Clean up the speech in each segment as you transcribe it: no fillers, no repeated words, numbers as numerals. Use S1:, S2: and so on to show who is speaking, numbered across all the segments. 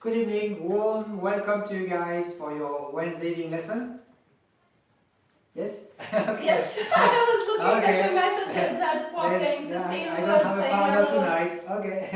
S1: Good evening, warm welcome to you guys for your Wednesday evening lesson. Yes?
S2: Okay. Yes, I was looking at the messages that popped in to see who was saying
S1: hello. Tonight. Okay.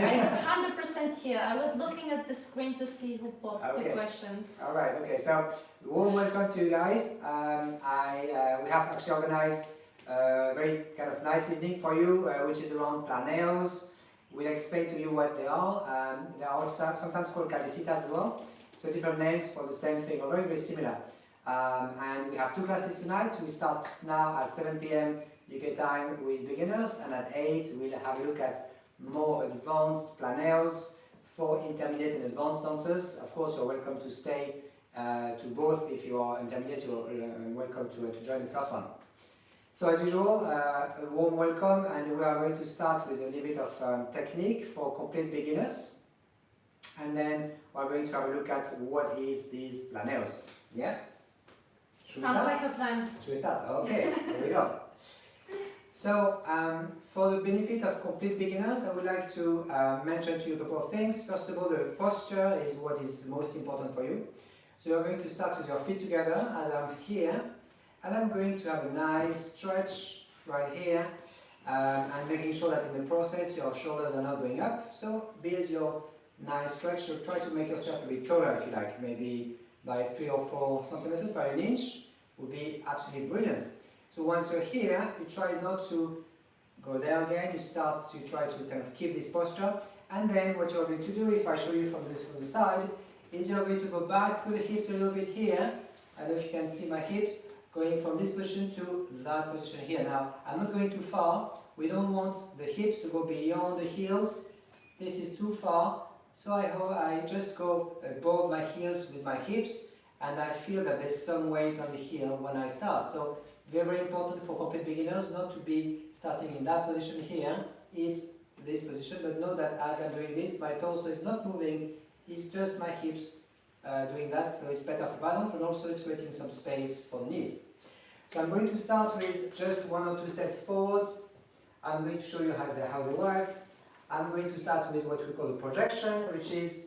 S2: I'm 100% here. I was looking at the screen to see who popped the questions.
S1: Alright, okay, so warm welcome to you guys. We have actually organized a very kind of nice evening for you, which is around Planeos. We'll explain to you what they are. They are also sometimes called cadecitas as well. So different names for the same thing, or very, very similar. And we have two classes tonight. We start now at 7 p.m. UK time with beginners, and at 8 we'll have a look at more advanced Planeos for intermediate and advanced dancers. Of course, you're welcome to stay to both. If you are intermediate, you're welcome to join the first one. So as usual, a warm welcome, and we are going to start with a little bit of technique for complete beginners, and then we're going to have a look at what is these Planeos. Yeah?
S2: Sounds like a plan.
S1: Should we start? Okay, here we go. So, for the benefit of complete beginners, I would like to mention to you a couple of things. First of all, the posture is what is most important for you. So you're going to start with your feet together as I'm here. And I'm going to have a nice stretch right here, and making sure that in the process your shoulders are not going up. So build your nice stretch. So try to make yourself a bit taller if you like, maybe by 3 or 4 centimeters, by an inch, would be absolutely brilliant. So once you're here, you try not to go there again. You start to try to kind of keep this posture. And then what you're going to do, if I show you from the side, is you're going to go back with the hips a little bit here. I don't know if you can see my hips. Going from this position to that position here. Now, I'm not going too far. We don't want the hips to go beyond the heels. This is too far. So I just go above my heels with my hips, and I feel that there's some weight on the heel when I start. So very, very important for complete beginners not to be starting in that position here. It's this position, but know that as I'm doing this, my torso is not moving. It's just my hips doing that, so it's better for balance, and also it's creating some space for the knees. So I'm going to start with just 1 or 2 steps forward. I'm going to show you how they work. I'm going to start with what we call the projection, which is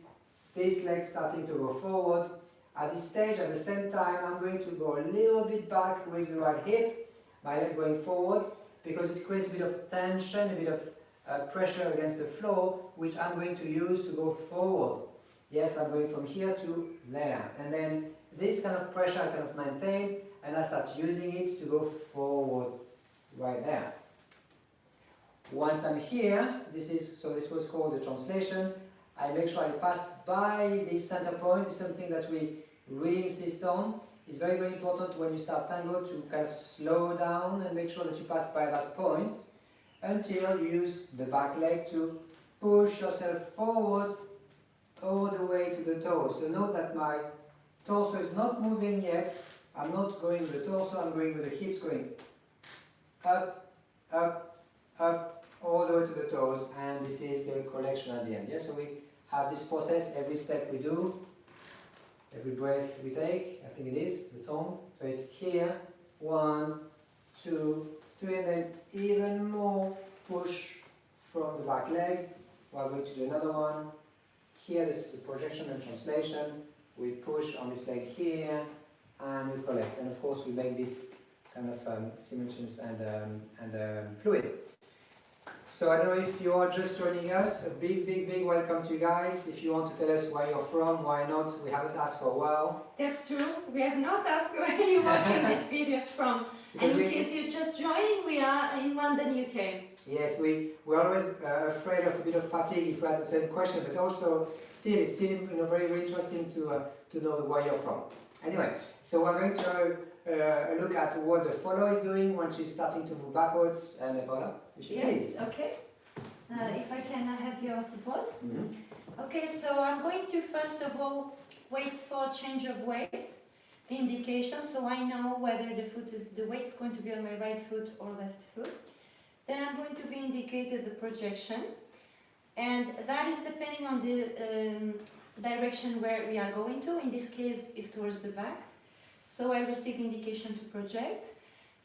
S1: this leg starting to go forward. At this stage, at the same time, I'm going to go a little bit back with the right hip, my leg going forward, because it creates a bit of tension, a bit of pressure against the floor, which I'm going to use to go forward. Yes, I'm going from here to there. And then this kind of pressure I kind of maintain, and I start using it to go forward right there. Once I'm here, this was called the translation. I make sure I pass by this center point. It's something that we really insist on. It's very, very important when you start tango to kind of slow down and make sure that you pass by that point until you use the back leg to push yourself forward all the way to the toes. So note that my torso is not moving yet. I'm not going with the torso, I'm going with the hips going up, up, up, all the way to the toes, and this is the collection at the end. Yes, so we have this process every step we do, every breath we take. I think it is the song. So it's here, 1, 2, 3, and then even more push from the back leg. We're going to do another one. Here, this is the projection and translation. We push on this leg here, and we collect. And of course, we make this kind of simulations and fluid. So I don't know if you are just joining us, a big, big, big welcome to you guys. If you want to tell us where you're from, why not? We haven't asked for a while.
S2: That's true. We have not asked where you're watching these videos from. And in case you're just joining, we are in London, UK.
S1: Yes, we're always afraid of a bit of fatigue if we ask the same question, but also it's still very, very interesting to know where you're from. Anyway, so we're going to look at what the follow is doing when she's starting to move backwards. And Paula,
S2: yes, okay. If I can have your support.
S1: Mm-hmm.
S2: Okay, so I'm going to first of all wait for change of weight, the indication, so I know whether the weight is going to be on my right foot or left foot. Then I'm going to be indicated the projection, and that is depending on the direction where we are going to. In this case, is towards the back. So I receive indication to project.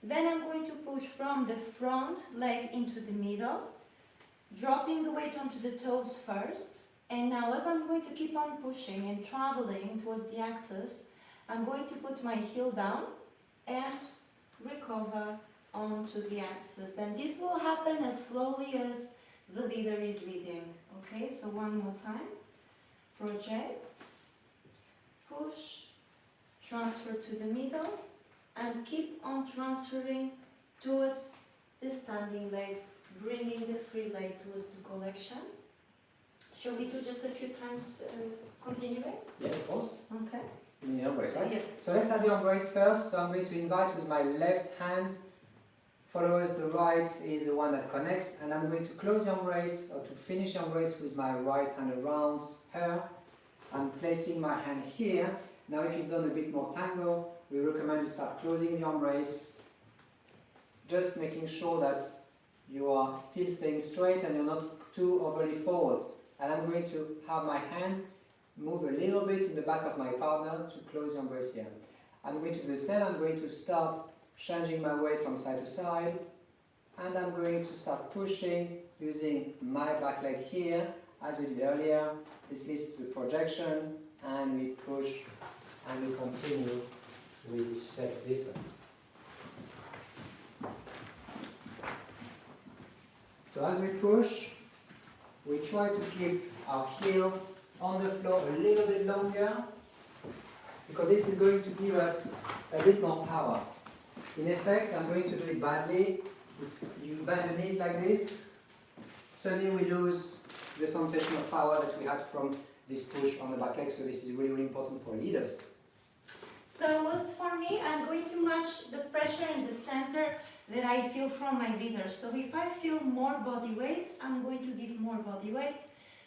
S2: Then I'm going to push from the front leg into the middle, dropping the weight onto the toes first, And now as I'm going to keep on pushing and traveling towards the axis, I'm going to put my heel down and recover onto the axis. And this will happen as slowly as the leader is leading. Okay, so one more time. Project, push, transfer to the middle, and keep on transferring towards the standing leg, bringing the free leg towards the collection. Shall we do just a few times continuing?
S1: Yeah, of course.
S2: Okay.
S1: In the embrace, right?
S2: Yes.
S1: So let's have the embrace first. So I'm going to invite with my left hand, followers the right is the one that connects, and I'm going to close the embrace or to finish the embrace with my right hand around her. I'm placing my hand here. Now if you've done a bit more tango, we recommend you start closing the embrace, just making sure that you are still staying straight and you're not too overly forward. And I'm going to have my hand move a little bit in the back of my partner to close the embrace here. I'm going to do the same. I'm going to start changing my weight from side to side, and I'm going to start pushing using my back leg here as we did earlier. This leads to the projection, and we push and we continue with this step this way. So as we push, we try to keep our heel on the floor a little bit longer, because this is going to give us a bit more power. In effect, I'm going to do it badly. You bend the knees like this, suddenly we lose the sensation of power that we had from this push on the back leg, so this is really, really important for leaders.
S2: So as for me, I'm going to match the pressure in the center that I feel from my leader. So if I feel more body weight, I'm going to give more body weight.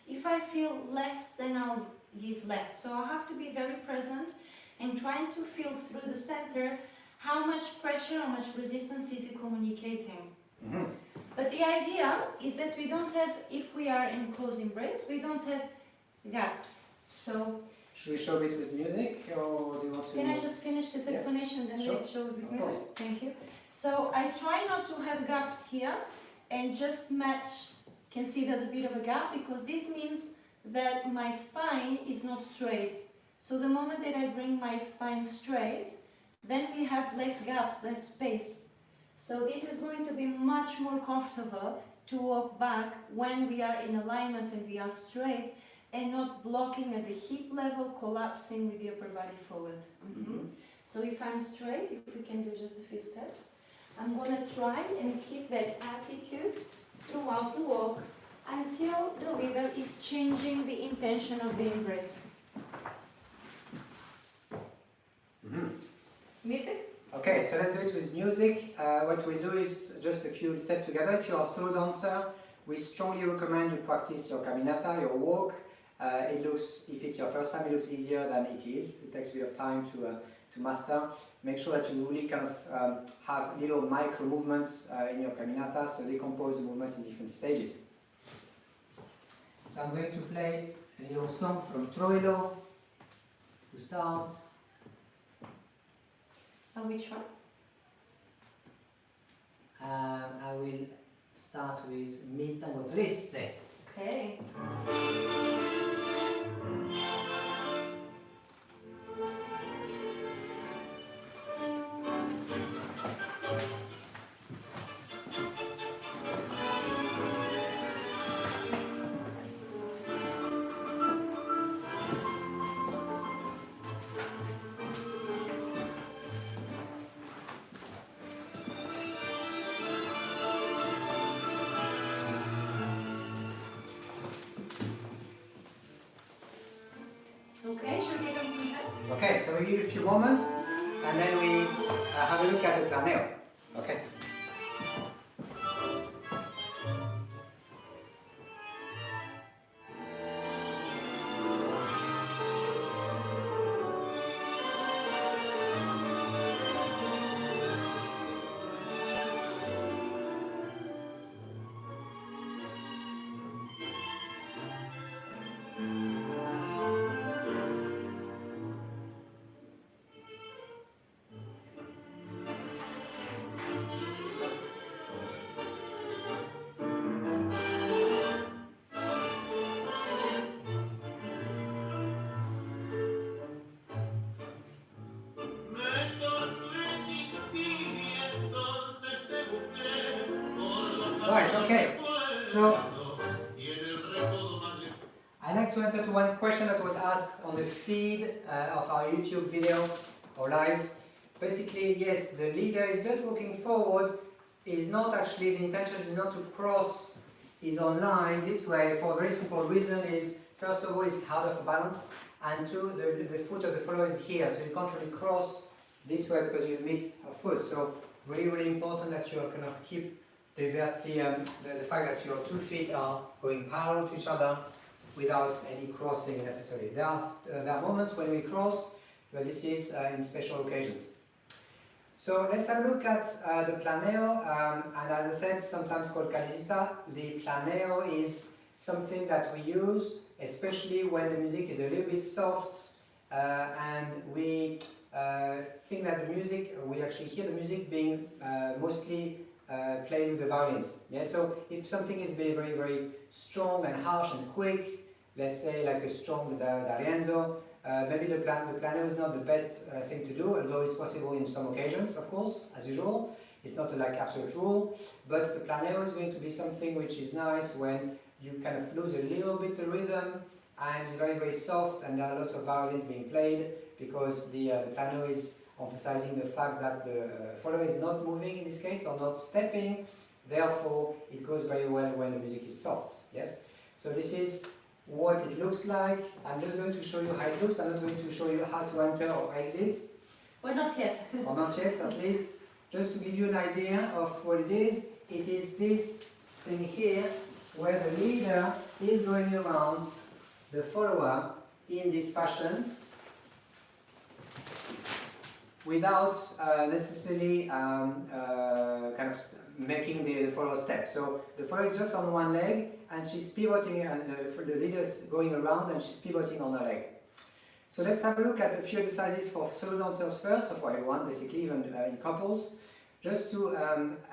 S2: If I feel less, then I'll give less. So I have to be very present and trying to feel through the center how much pressure, how much resistance is it communicating.
S1: Mm-hmm.
S2: But the idea is that we don't have, if we are in close embrace, we don't have gaps. So
S1: should we show it with music, or do you want to?
S2: can I just finish this explanation, then
S1: Sure.
S2: we show it with
S1: Of
S2: music?
S1: course.
S2: Thank you. So I try not to have gaps here and just match. Can see there's a bit of a gap because this means that my spine is not straight. So the moment that I bring my spine straight, then we have less gaps, less space. So this is going to be much more comfortable to walk back when we are in alignment and we are straight and not blocking at the hip level, collapsing with the upper body forward. Mm-hmm. So if I'm straight, if we can do just a few steps, I'm going to try and keep that attitude throughout the walk until the leader is changing the intention of the embrace.
S1: Mm-hmm.
S2: Music?
S1: Okay, so let's do it with music. What we'll do is just a few steps together. If you are a solo dancer, we strongly recommend you practice your caminata, your walk. It looks, if it's your first time, it looks easier than it is. It takes a bit of time to master. Make sure that you really kind of have little micro movements in your caminata, so decompose the movement in different stages. So I'm going to play a little song from Troilo to start.
S2: Which one?
S1: I will start with Mi Tango Triste.
S2: Okay. Okay, should we give them some time?
S1: Okay, so we give a few moments and then we have a look at the Planeo. Okay. Okay, so I'd like to answer to one question that was asked on the feed of our YouTube video or live. Basically, yes, the leader is just walking forward, is not actually, the intention is not to cross his own line this way for a very simple reason is, first of all, it's harder for balance, and two, the foot of the follower is here, so you can't really cross this way because you meet a foot. So really, really important that you kind of keep the fact that your 2 feet are going parallel to each other without any crossing necessarily. There are moments when we cross, but this is in special occasions. So let's have a look at the planeo, and as I said, sometimes called calisita. The planeo is something that we use, especially when the music is a little bit soft, and we think that the music, we actually hear the music being mostly played with the violins. Yeah? So if something is very, very, very strong and harsh and quick, let's say like a strong d'Arienzo, maybe the planeo is not the best thing to do, although it's possible in some occasions, of course, as usual. It's not like absolute rule, but the planeo is going to be something which is nice when you kind of lose a little bit the rhythm, and it's very, very soft, and there are lots of violins being played, because the planeo is emphasizing the fact that the follower is not moving in this case, or not stepping, therefore it goes very well when the music is soft, yes? So this is what it looks like. I'm just going to show you how it looks. I'm not going to show you how to enter or exit.
S2: Or not yet.
S1: Or not yet, at least. Just to give you an idea of what it is this thing here, where the leader is going around the follower in this fashion, without necessarily kind of making the follower step. So the follower is just on one leg, and she's pivoting, and the leader is going around, and she's pivoting on her leg. So let's have a look at a few exercises for solo dancers first, or for everyone, basically, even in couples, just to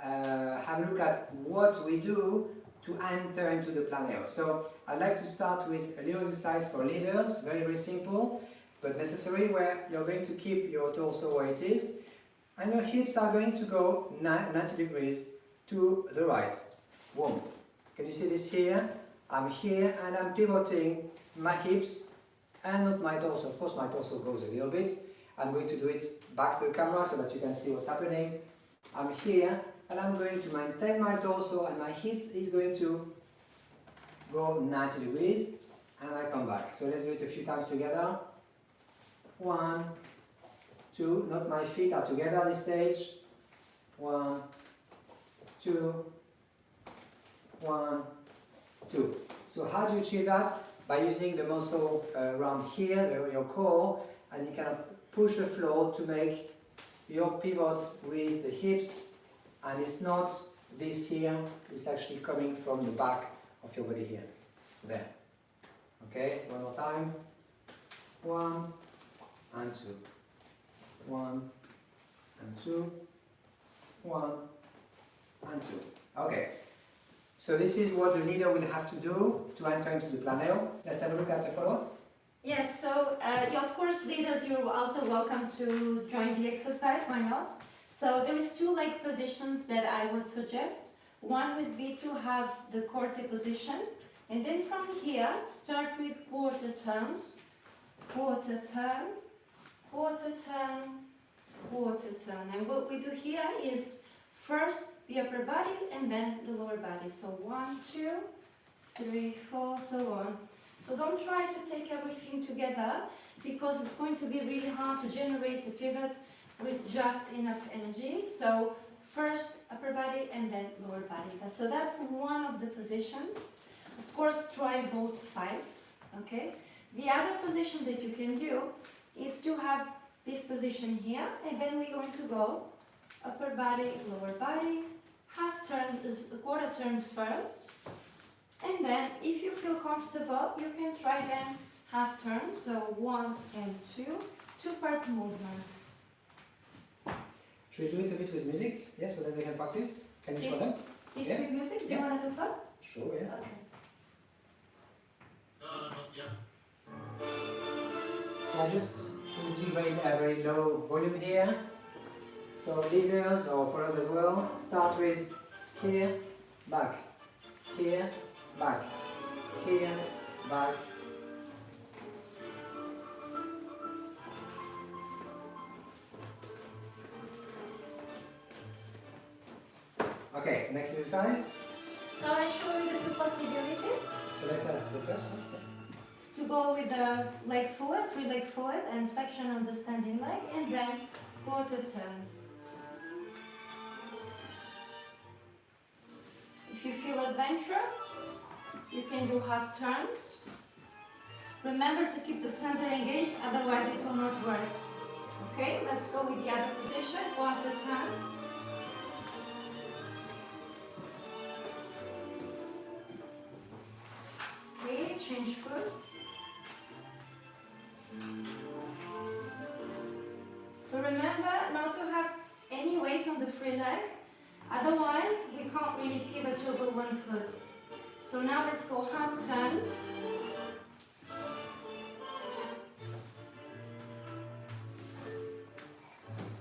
S1: have a look at what we do to enter into the planeo. So I'd like to start with a little exercise for leaders, very, very simple, but necessary, where you're going to keep your torso where it is, and your hips are going to go 90 degrees to the right. Boom. Can you see this here? I'm here and I'm pivoting my hips and not my torso. Of course my torso goes a little bit. I'm going to do it back to the camera so that you can see what's happening. I'm here and I'm going to maintain my torso, and my hips is going to go 90 degrees, and I come back. So let's do it a few times together. 1, 2, not my feet are together at this stage. 1, 2, 1, 2. So how do you achieve that? By using the muscle around here, your core, and you kind of push the floor to make your pivots with the hips, and it's not this here, it's actually coming from the back of your body here. There. Okay, one more time. 1 and 2. 1 and 2. 1 and 2. Okay. So this is what the leader will have to do to enter into the planeo. Let's have a look at the follow-up.
S2: Yes, so of course, leaders, you're also welcome to join the exercise, why not? So there is 2 leg positions that I would suggest. One would be to have the corte position, and then from here, start with quarter turns, quarter turn, quarter turn, quarter turn. And what we do here is first the upper body and then the lower body. So 1, 2, 3, 4, so on. So don't try to take everything together, because it's going to be really hard to generate the pivot with just enough energy. So first upper body and then lower body. So that's one of the positions. Of course, try both sides, okay? The other position that you can do is to have this position here, and then we're going to go upper body, lower body, half turn, quarter turns first, and then if you feel comfortable, you can try then half turns, so 1 and 2, 2-part movements.
S1: Should we do it a bit with music? Yes, so that they can practice? Can you show them?
S2: This
S1: Yeah.
S2: with music? Do you
S1: Yeah.
S2: want to do first?
S1: Sure, yeah.
S2: Okay.
S1: So I just using very low volume here. So leaders or followers as well, start with here, back, here, back, here, back. Okay, next exercise.
S2: So I show you the two possibilities.
S1: So let's have the first one.
S2: To go with the leg forward, free leg forward, and flexion on the standing leg, and then quarter turns. If you feel adventurous, you can do half turns. Remember to keep the center engaged, otherwise it will not work. Okay, let's go with the other position, quarter turn. Okay, change foot. So remember not to have any weight on the free leg, otherwise we can't really pivot over one foot. So now let's go half turns.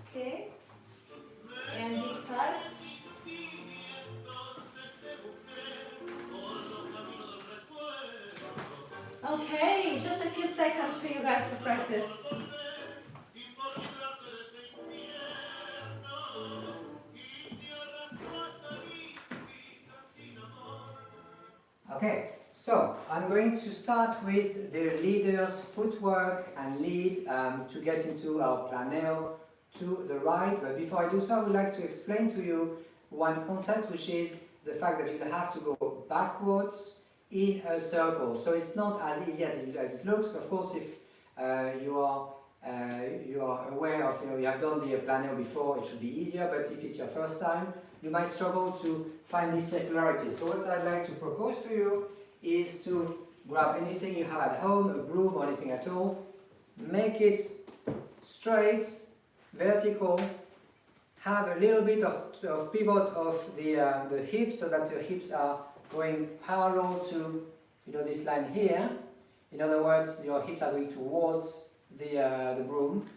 S2: Okay, and this side. Okay, just a few seconds for you guys to practice.
S1: Okay, so I'm going to start with the leader's footwork and lead to get into our planeo to the right. But before I do so, I would like to explain to you one concept, which is the fact that you have to go backwards in a circle. So it's not as easy as it looks. Of course, if you are aware of, you have done the planeo before, it should be easier. But if it's your first time, you might struggle to find this circularity. So what I'd like to propose to you is to grab anything you have at home, a broom or anything at all, make it straight, vertical, have a little bit of pivot of the hips so that your hips are going parallel to this line here. In other words, your hips are going towards the broom.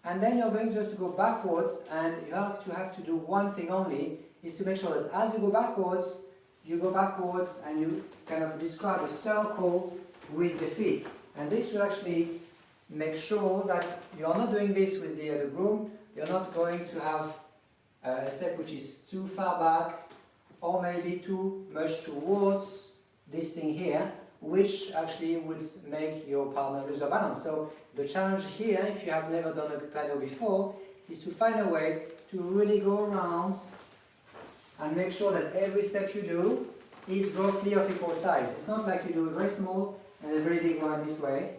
S1: And then you're going just to go backwards, and you have to do one thing only, is to make sure that as you go backwards and you kind of describe a circle with the feet. And this should actually make sure that you're not doing this with the broom. You're not going to have a step which is too far back or maybe too much towards this thing here, which actually would make your partner lose a balance. So the challenge here, if you have never done a planeo before, is to find a way to really go around and make sure that every step you do is roughly of equal size. It's not like you do a very small and a very big one this way.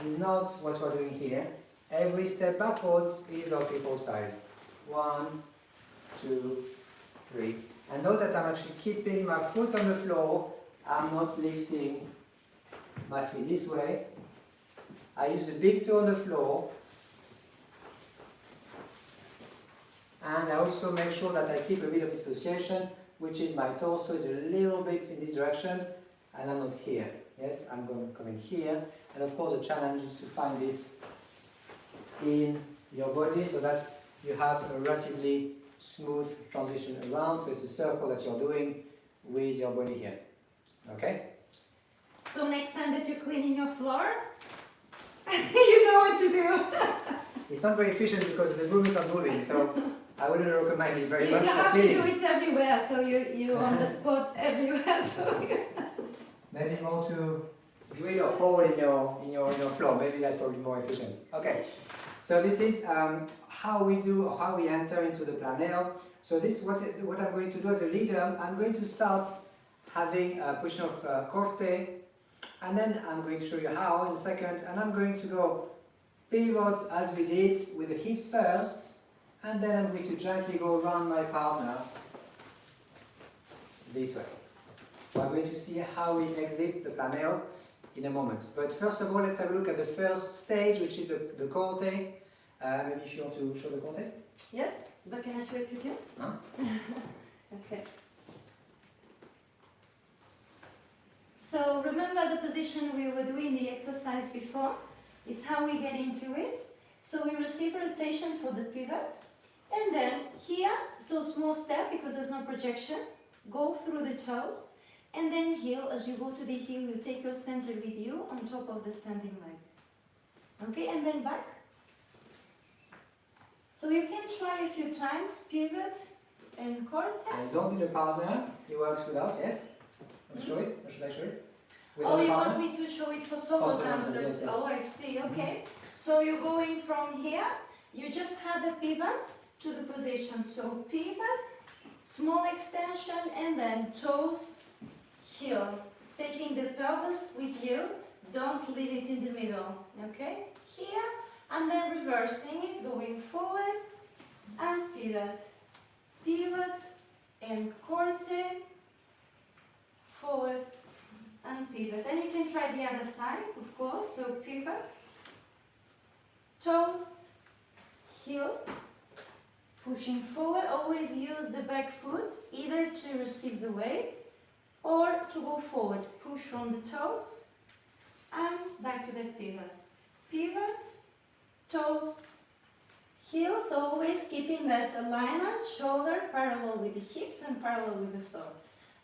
S1: This is not what we're doing here. Every step backwards is of equal size. 1, 2, 3. And note that I'm actually keeping my foot on the floor. I'm not lifting my feet this way. I use the big toe on the floor. And I also make sure that I keep a bit of dissociation, which is my torso is a little bit in this direction, and I'm not here. Yes, I'm going to come in here. And of course the challenge is to find this in your body so that you have a relatively smooth transition around. So it's a circle that you're doing with your body here. Okay?
S2: So next time that you're cleaning your floor, you know what to do.
S1: It's not very efficient because the broom is not moving, so I wouldn't recommend it very much
S2: You
S1: for
S2: have to
S1: cleaning.
S2: do it everywhere, so you're on the spot everywhere. So
S1: Maybe more to drill a hole in your floor. Maybe that's probably more efficient. Okay, so this is how we enter into the planeo. So this is what I'm going to do as a leader. I'm going to start having a position of corte, and then I'm going to show you how in a second, and I'm going to go pivot as we did with the hips first, and then I'm going to gently go around my partner this way. We're going to see how we exit the planeo in a moment. But first of all, let's have a look at the first stage, which is the corte. Maybe if you want to show the corte?
S2: yes, but can I show it with you?
S1: Huh?
S2: Okay. So remember the position we were doing the exercise before is how we get into it. So we receive rotation for the pivot, and then here, so small step because there's no projection, go through the toes, and then heel. As you go to the heel, you take your center with you on top of the standing leg. Okay, and then back. So you can try a few times, pivot and corte.
S1: And you don't need a partner, it works without, yes? I'll show it, or should I show it? Without
S2: Oh,
S1: a
S2: you
S1: partner?
S2: want me to show it for solo
S1: For solo dancers,
S2: dancers?
S1: yes, yes.
S2: Oh, I see, okay. So you're going from here, you just have the pivot to the position. So pivot, small extension, and then toes, heel. Taking the pelvis with you, don't leave it in the middle, okay? Here, and then reversing it, going forward, and pivot. Pivot, and corte, forward, and pivot. Then you can try the other side, of course. So pivot, toes, heel, pushing forward. Always use the back foot either to receive the weight or to go forward. Push from the toes and back to that pivot. Pivot, toes, heels, always keeping that alignment, shoulder parallel with the hips and parallel with the floor.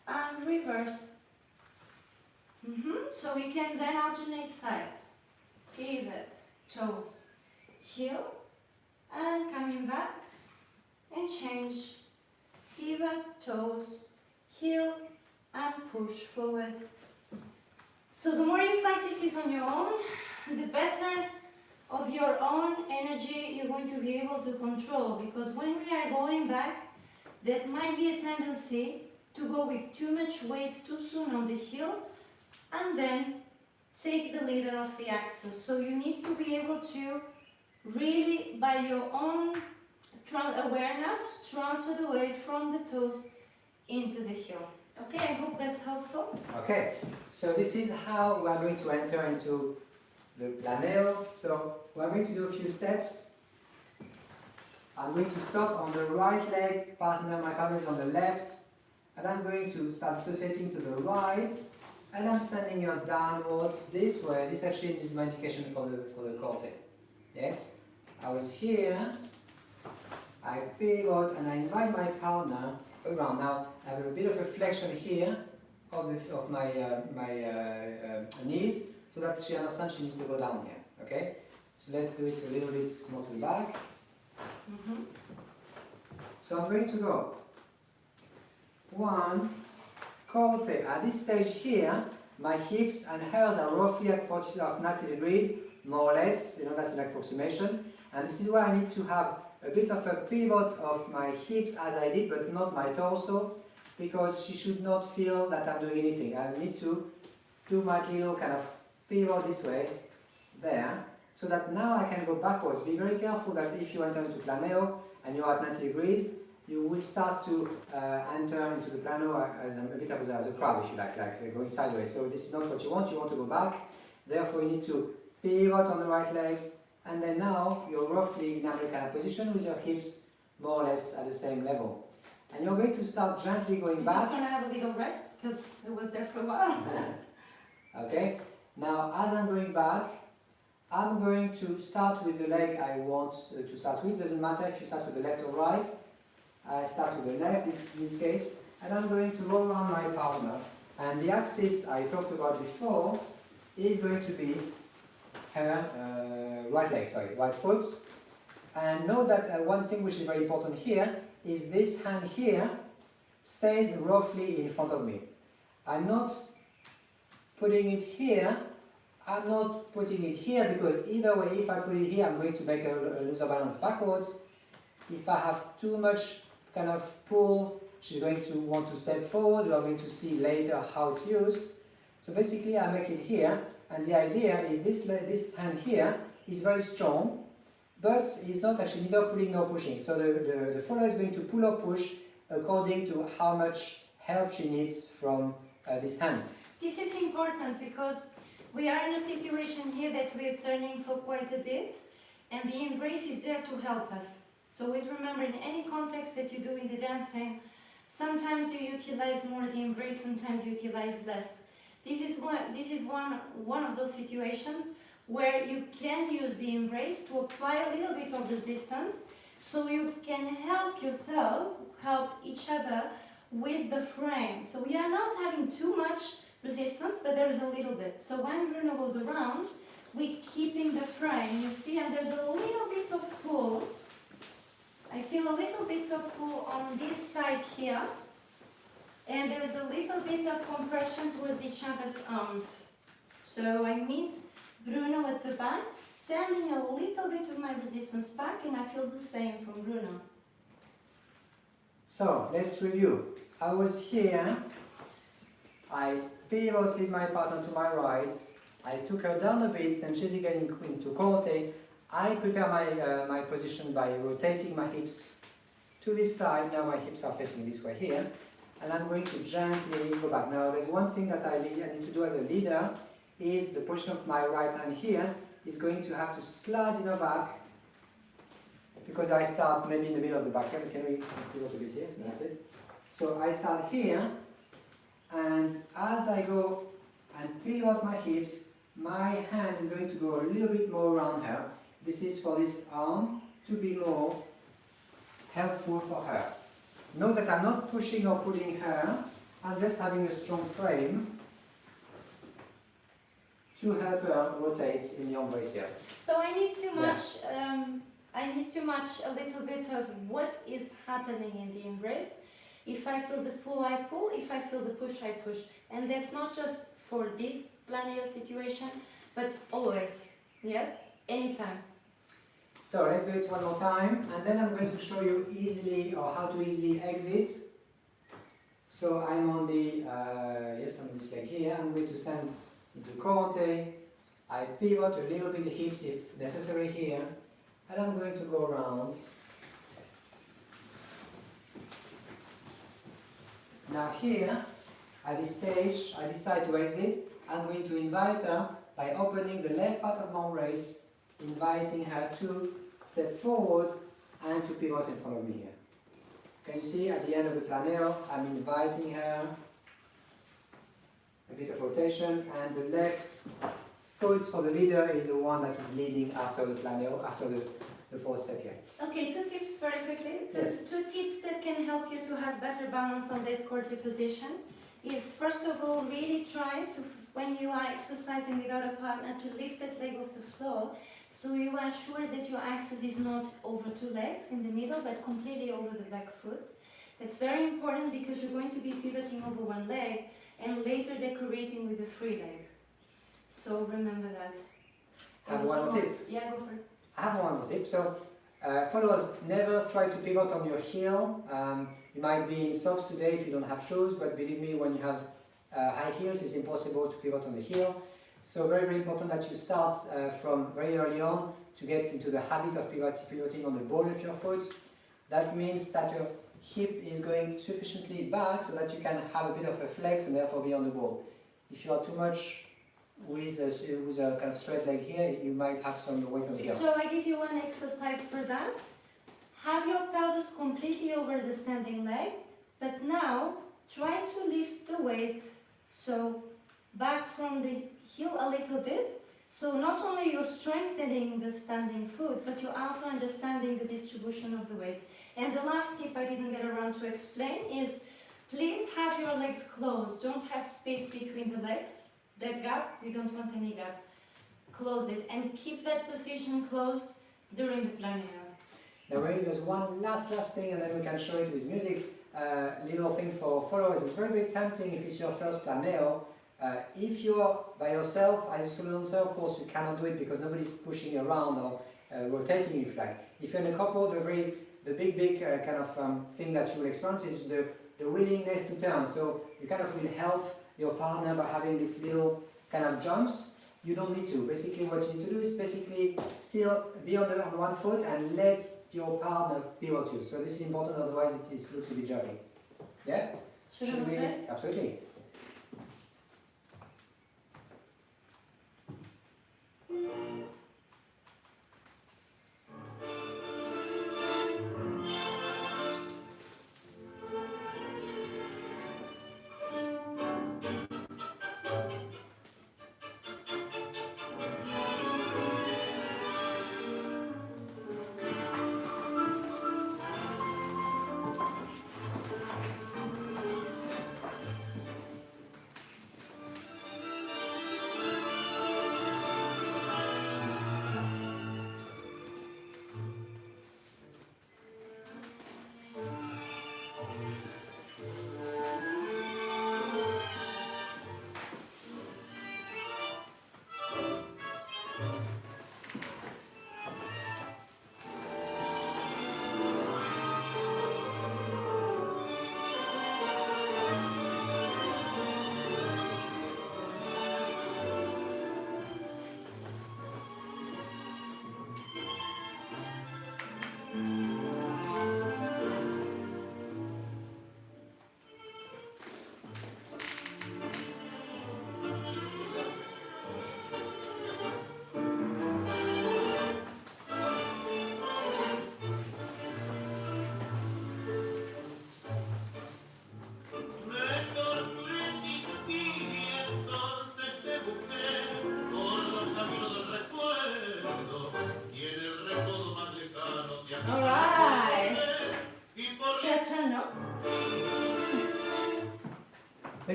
S2: And reverse. So we can then alternate sides. Pivot, toes, heel, and coming back and change. Pivot, toes, heel, and push forward. So the more you practice this on your own, the better of your own energy you're going to be able to control, because when we are going back, there might be a tendency to go with too much weight too soon on the heel and then take the leader off the axis. So you need to be able to really, by your own awareness, transfer the weight from the toes into the heel. Okay, I hope that's helpful.
S1: Okay, so this is how we are going to enter into the planeo. So we are going to do a few steps. I'm going to stop on the right leg, my partner is on the left, and I'm going to start associating to the right, and I'm sending you downwards this way. This actually is my indication for the corte. Yes? I was here, I pivot, and I invite my partner around. Now I have a bit of a flexion here of my knees, so that she understands she needs to go down here. Okay? So let's do it a little bit more to the back. So I'm going to go 1, corte. At this stage here, my hips and hers are roughly at 90 degrees, more or less, that's an approximation. And this is where I need to have a bit of a pivot of my hips as I did, but not my torso, because she should not feel that I'm doing anything. I need to do my little kind of pivot this way, there, so that now I can go backwards. Be very careful that if you enter into planeo and you're at 90 degrees, you will start to enter into the planeo as a bit of as a crab, if you like going sideways. So this is not what you want to go back. Therefore you need to pivot on the right leg, and then now you're roughly in American position with your hips more or less at the same level. And you're going to start gently going back.
S2: I'm just going to have a little rest because I was there for a while.
S1: Okay, now as I'm going back, I'm going to start with the leg I want to start with. Doesn't matter if you start with the left or right. I start with the left in this case, and I'm going to roll around my partner. And the axis I talked about before is going to be her right foot. And note that one thing which is very important here is this hand here stays roughly in front of me. I'm not putting it here, I'm not putting it here, because either way, if I put it here, I'm going to make a loser balance backwards. If I have too much kind of pull, she's going to want to step forward. We are going to see later how it's used. So basically, I make it here, and the idea is this hand here is very strong, but it's not actually neither pulling nor pushing. So the follower is going to pull or push according to how much help she needs from this hand.
S2: This is important because we are in a situation here that we are turning for quite a bit, and the embrace is there to help us. So always remember, in any context that you do in the dancing, sometimes you utilize more the embrace, sometimes you utilize less. This is one of those situations where you can use the embrace to apply a little bit of resistance, so you can help yourself, help each other with the frame. So we are not having too much resistance, but there is a little bit. So when Bruno goes around, we're keeping the frame, you see, and there's a little bit of pull. I feel a little bit of pull on this side here, and there is a little bit of compression towards each other's arms. So I meet Bruno at the back, sending a little bit of my resistance back, and I feel the same from Bruno.
S1: So let's review. I was here, I pivoted my partner to my right, I took her down a bit, and she's getting into Corte. I prepare my position by rotating my hips to this side. Now my hips are facing this way here, and I'm going to gently go back. Now there's one thing that I need to do as a leader, is the position of my right hand here is going to have to slide in the back, because I start maybe in the middle of the back. Can we pivot a bit here? That's it. So I start here, and as I go and pivot my hips, my hand is going to go a little bit more around her. This is for this arm to be more helpful for her. Note that I'm not pushing or pulling her, I'm just having a strong frame to help her rotate in the embrace here.
S2: So I need to match, a little bit of what is happening in the embrace. If I feel the pull, I pull. If I feel the push, I push. And that's not just for this Planeos situation, but always. Yes? Anytime.
S1: So let's do it one more time, and then I'm going to show you easily, or how to easily exit. So I'm on the, on this leg here. I'm going to send into Corte. I pivot a little bit the hips if necessary here, and I'm going to go around. Now here, at this stage, I decide to exit. I'm going to invite her by opening the left part of my embrace, inviting her to step forward and to pivot in front of me here. Can you see at the end of the planeo, I'm inviting her, a bit of rotation, and the left foot for the leader is the one that is leading after the planeo, after the fourth step here.
S2: Okay, two tips very quickly.
S1: Yes.
S2: Two tips that can help you to have better balance on that Corte position is, first of all, really try to, when you are exercising without a partner, to lift that leg off the floor, so you are sure that your axis is not over two legs in the middle, but completely over the back foot. That's very important because you're going to be pivoting over one leg and later decorating with a free leg. So remember that.
S1: Have one more tip.
S2: Yeah, go for it.
S1: I have one more tip. So, followers, never try to pivot on your heel. You might be in socks today if you don't have shoes, but believe me, when you have high heels, it's impossible to pivot on the heel. So very, very important that you start from very early on to get into the habit of pivoting on the ball of your foot. That means that your hip is going sufficiently back so that you can have a bit of a flex and therefore be on the ball. If you are too much with a kind of straight leg here, you might have some weight on the heel.
S2: So I give you one exercise for that. Have your pelvis completely over the standing leg, but now try to lift the weight, so back from the heel a little bit. So not only you're strengthening the standing foot, but you're also understanding the distribution of the weight. And the last tip I didn't get around to explain is, please have your legs closed. Don't have space between the legs. That gap, we don't want any gap. Close it and keep that position closed during the planeo.
S1: Now maybe there's one last thing, and then we can show it with music. Little thing for followers. It's very, very tempting if it's your first planeo. If you're by yourself, as a solo dancer, of course you cannot do it because nobody's pushing around or rotating if you like. If you're in a couple, the big kind of thing that you will experience is the willingness to turn. So you kind of will help your partner by having these little kind of jumps. You don't need to. Basically what you need to do is basically still be on one foot and let your partner pivot you. So this is important, otherwise it looks to be jerky. Yeah?
S2: Should we?
S1: Absolutely.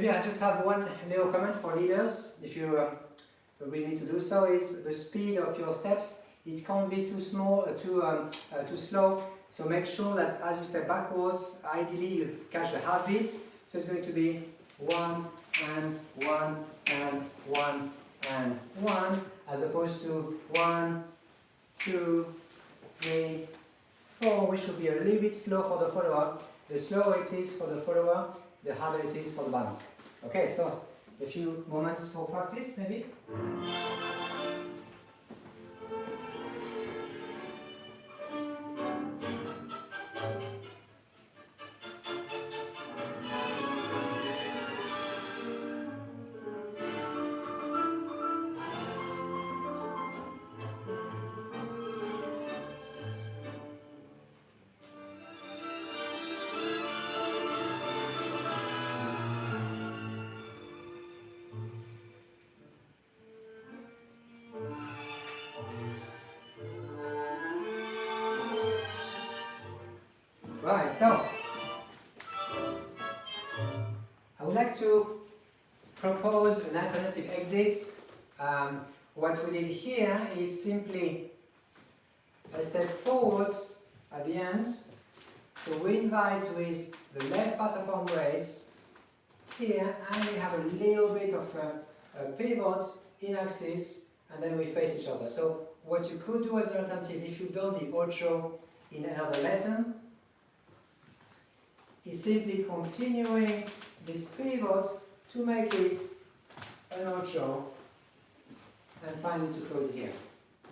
S1: maybe I just have one little comment for leaders, if you really need to do so, is the speed of your steps. It can't be too small, too slow. So make sure that as you step backwards, ideally you catch the heartbeat. So it's going to be 1 and 1 and 1 and 1, as opposed to 1, 2, 3, 4, which should be a little bit slow for the follower. The slower it is for the follower, the harder it is for the balance. Okay, so a few moments for practice, maybe. Right, so I would like to propose an alternative exit. What we did here is simply a step forward at the end. So we invite with the left part of our brace here, and we have a little bit of a pivot in axis, and then we face each other. So what you could do as an alternative, if you've done the ocho in another lesson, is simply continuing this pivot to make it an ocho and finally to close here.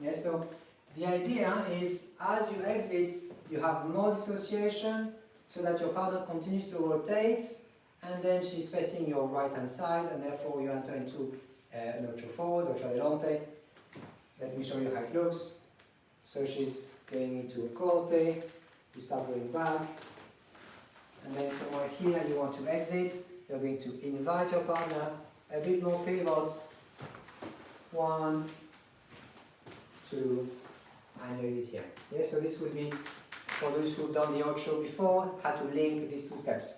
S1: Yes, so the idea is as you exit, you have more dissociation so that your partner continues to rotate, and then she's facing your right hand side, and therefore you enter into an ocho forward, ocho adelante. Let me show you how it looks. So she's going into a corte, you start going back, and then somewhere here you want to exit. You're going to invite your partner, a bit more pivot, 1, 2, and you exit here. Yeah, so this will be, for those who've done the ocho before, how to link these two steps.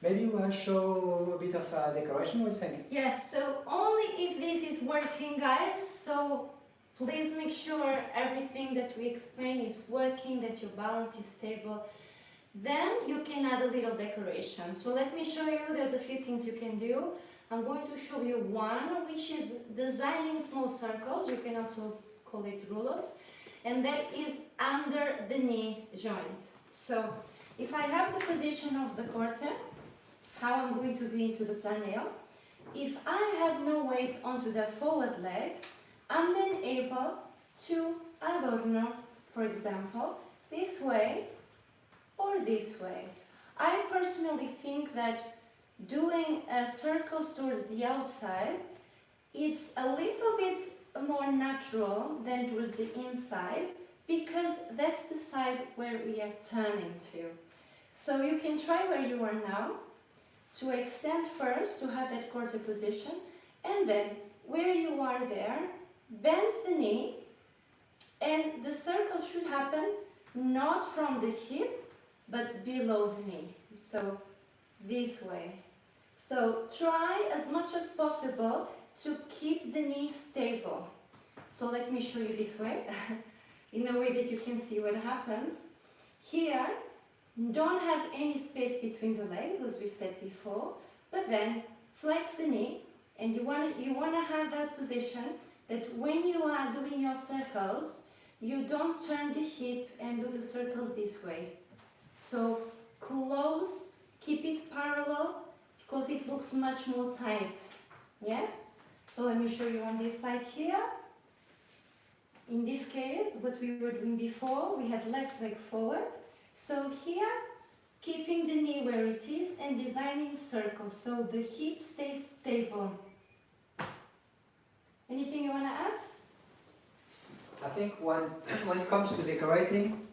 S1: Maybe you want to show a bit of decoration, what do you think?
S2: Yes, so only if this is working, guys, so please make sure everything that we explain is working, that your balance is stable. Then you can add a little decoration. So let me show you, there's a few things you can do. I'm going to show you one, which is designing small circles. You can also call it rulos. And that is under the knee joint. So if I have the position of the corte, how I'm going to be into the planeo. If I have no weight onto the forward leg, I'm then able to adorno, for example, this way or this way. I personally think that doing circles towards the outside, it's a little bit more natural than towards the inside, because that's the side where we are turning to. So you can try where you are now, to extend first, to have that quarter position, and then where you are there, bend the knee, and the circle should happen not from the hip, but below the knee. So this way. So try as much as possible to keep the knee stable. So let me show you this way, in a way that you can see what happens. Here, don't have any space between the legs, as we said before, but then flex the knee, and you want to have that position that when you are doing your circles, you don't turn the hip and do the circles this way. So close, keep it parallel, because it looks much more tight. Yes? So let me show you on this side here. In this case, what we were doing before, we had left leg forward. So here, keeping the knee where it is and designing circles so the hip stays stable. Anything you want to add?
S1: I think when it comes to decorating,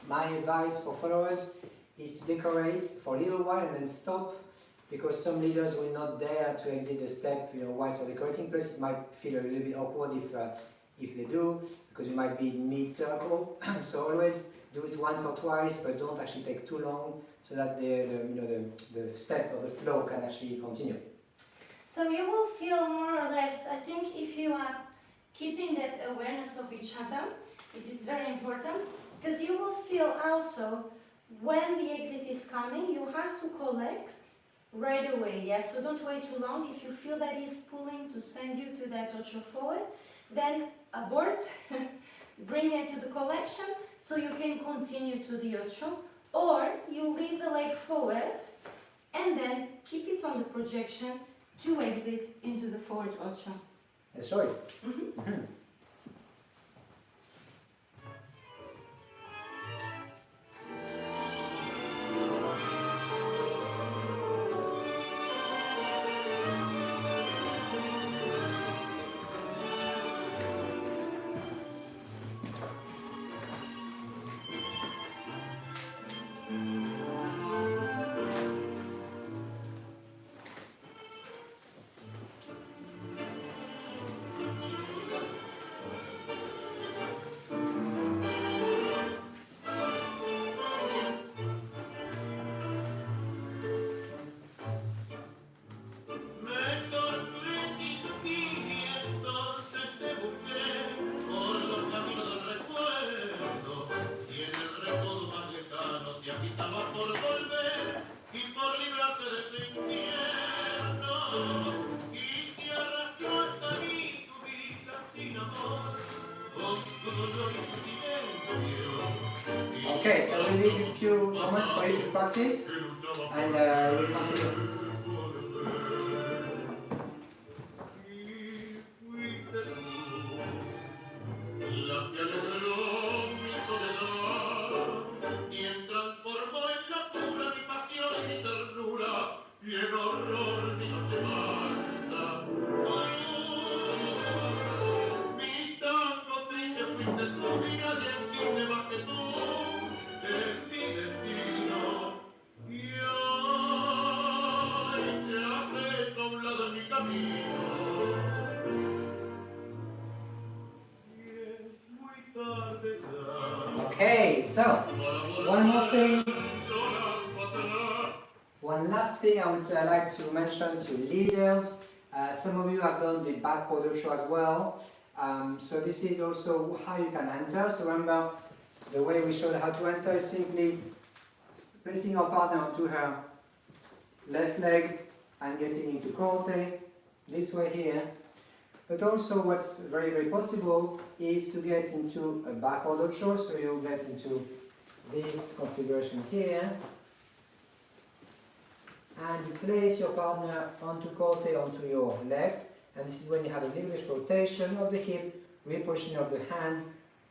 S1: my advice for followers is to decorate for a little while and then stop, because some leaders will not dare to exit the step, while they're decorating. Plus, it might feel a little bit awkward if they do, because you might be mid-circle. So always do it once or twice, but don't actually take too long so that the step or the flow can actually continue.
S2: So you will feel more or less, I think if you are keeping that awareness of each other, it is very important, because you will feel also when the exit is coming, you have to collect right away, yes? So don't wait too long. If you feel that he's pulling to send you to that ocho forward, then abort, bring it to the collection so you can continue to the ocho, or you leave the leg forward and then keep it on the projection to exit into the forward ocho.
S1: Let's show it. Okay, so we'll leave a few moments for you to practice, and we'll continue. Okay, so one more thing, one last thing I would like to mention to leaders. Some of you have done the backward ocho as well. So this is also how you can enter. So remember, the way we showed how to enter is simply placing our partner onto her left leg and getting into corte, this way here. But also what's very, very possible is to get into a backward ocho, so you'll get into this configuration here. And you place your partner onto corte, onto your left, and this is when you have a little bit of rotation of the hip, repositioning of the hands,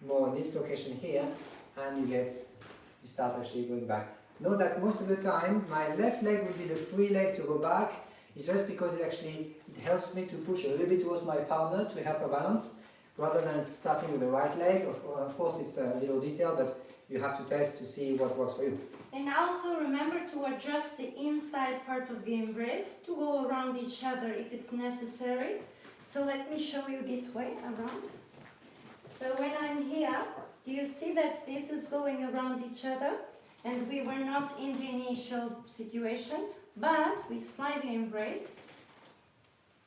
S1: more in this location here, and you start actually going back. Note that most of the time, my left leg will be the free leg to go back. It's just because it helps me to push a little bit towards my partner to help her balance, rather than starting with the right leg. Of course, it's a little detail, but you have to test to see what works for you.
S2: And also remember to adjust the inside part of the embrace to go around each other if it's necessary. So let me show you this way around. So when I'm here, do you see that this is going around each other? And we were not in the initial situation, but we slide the embrace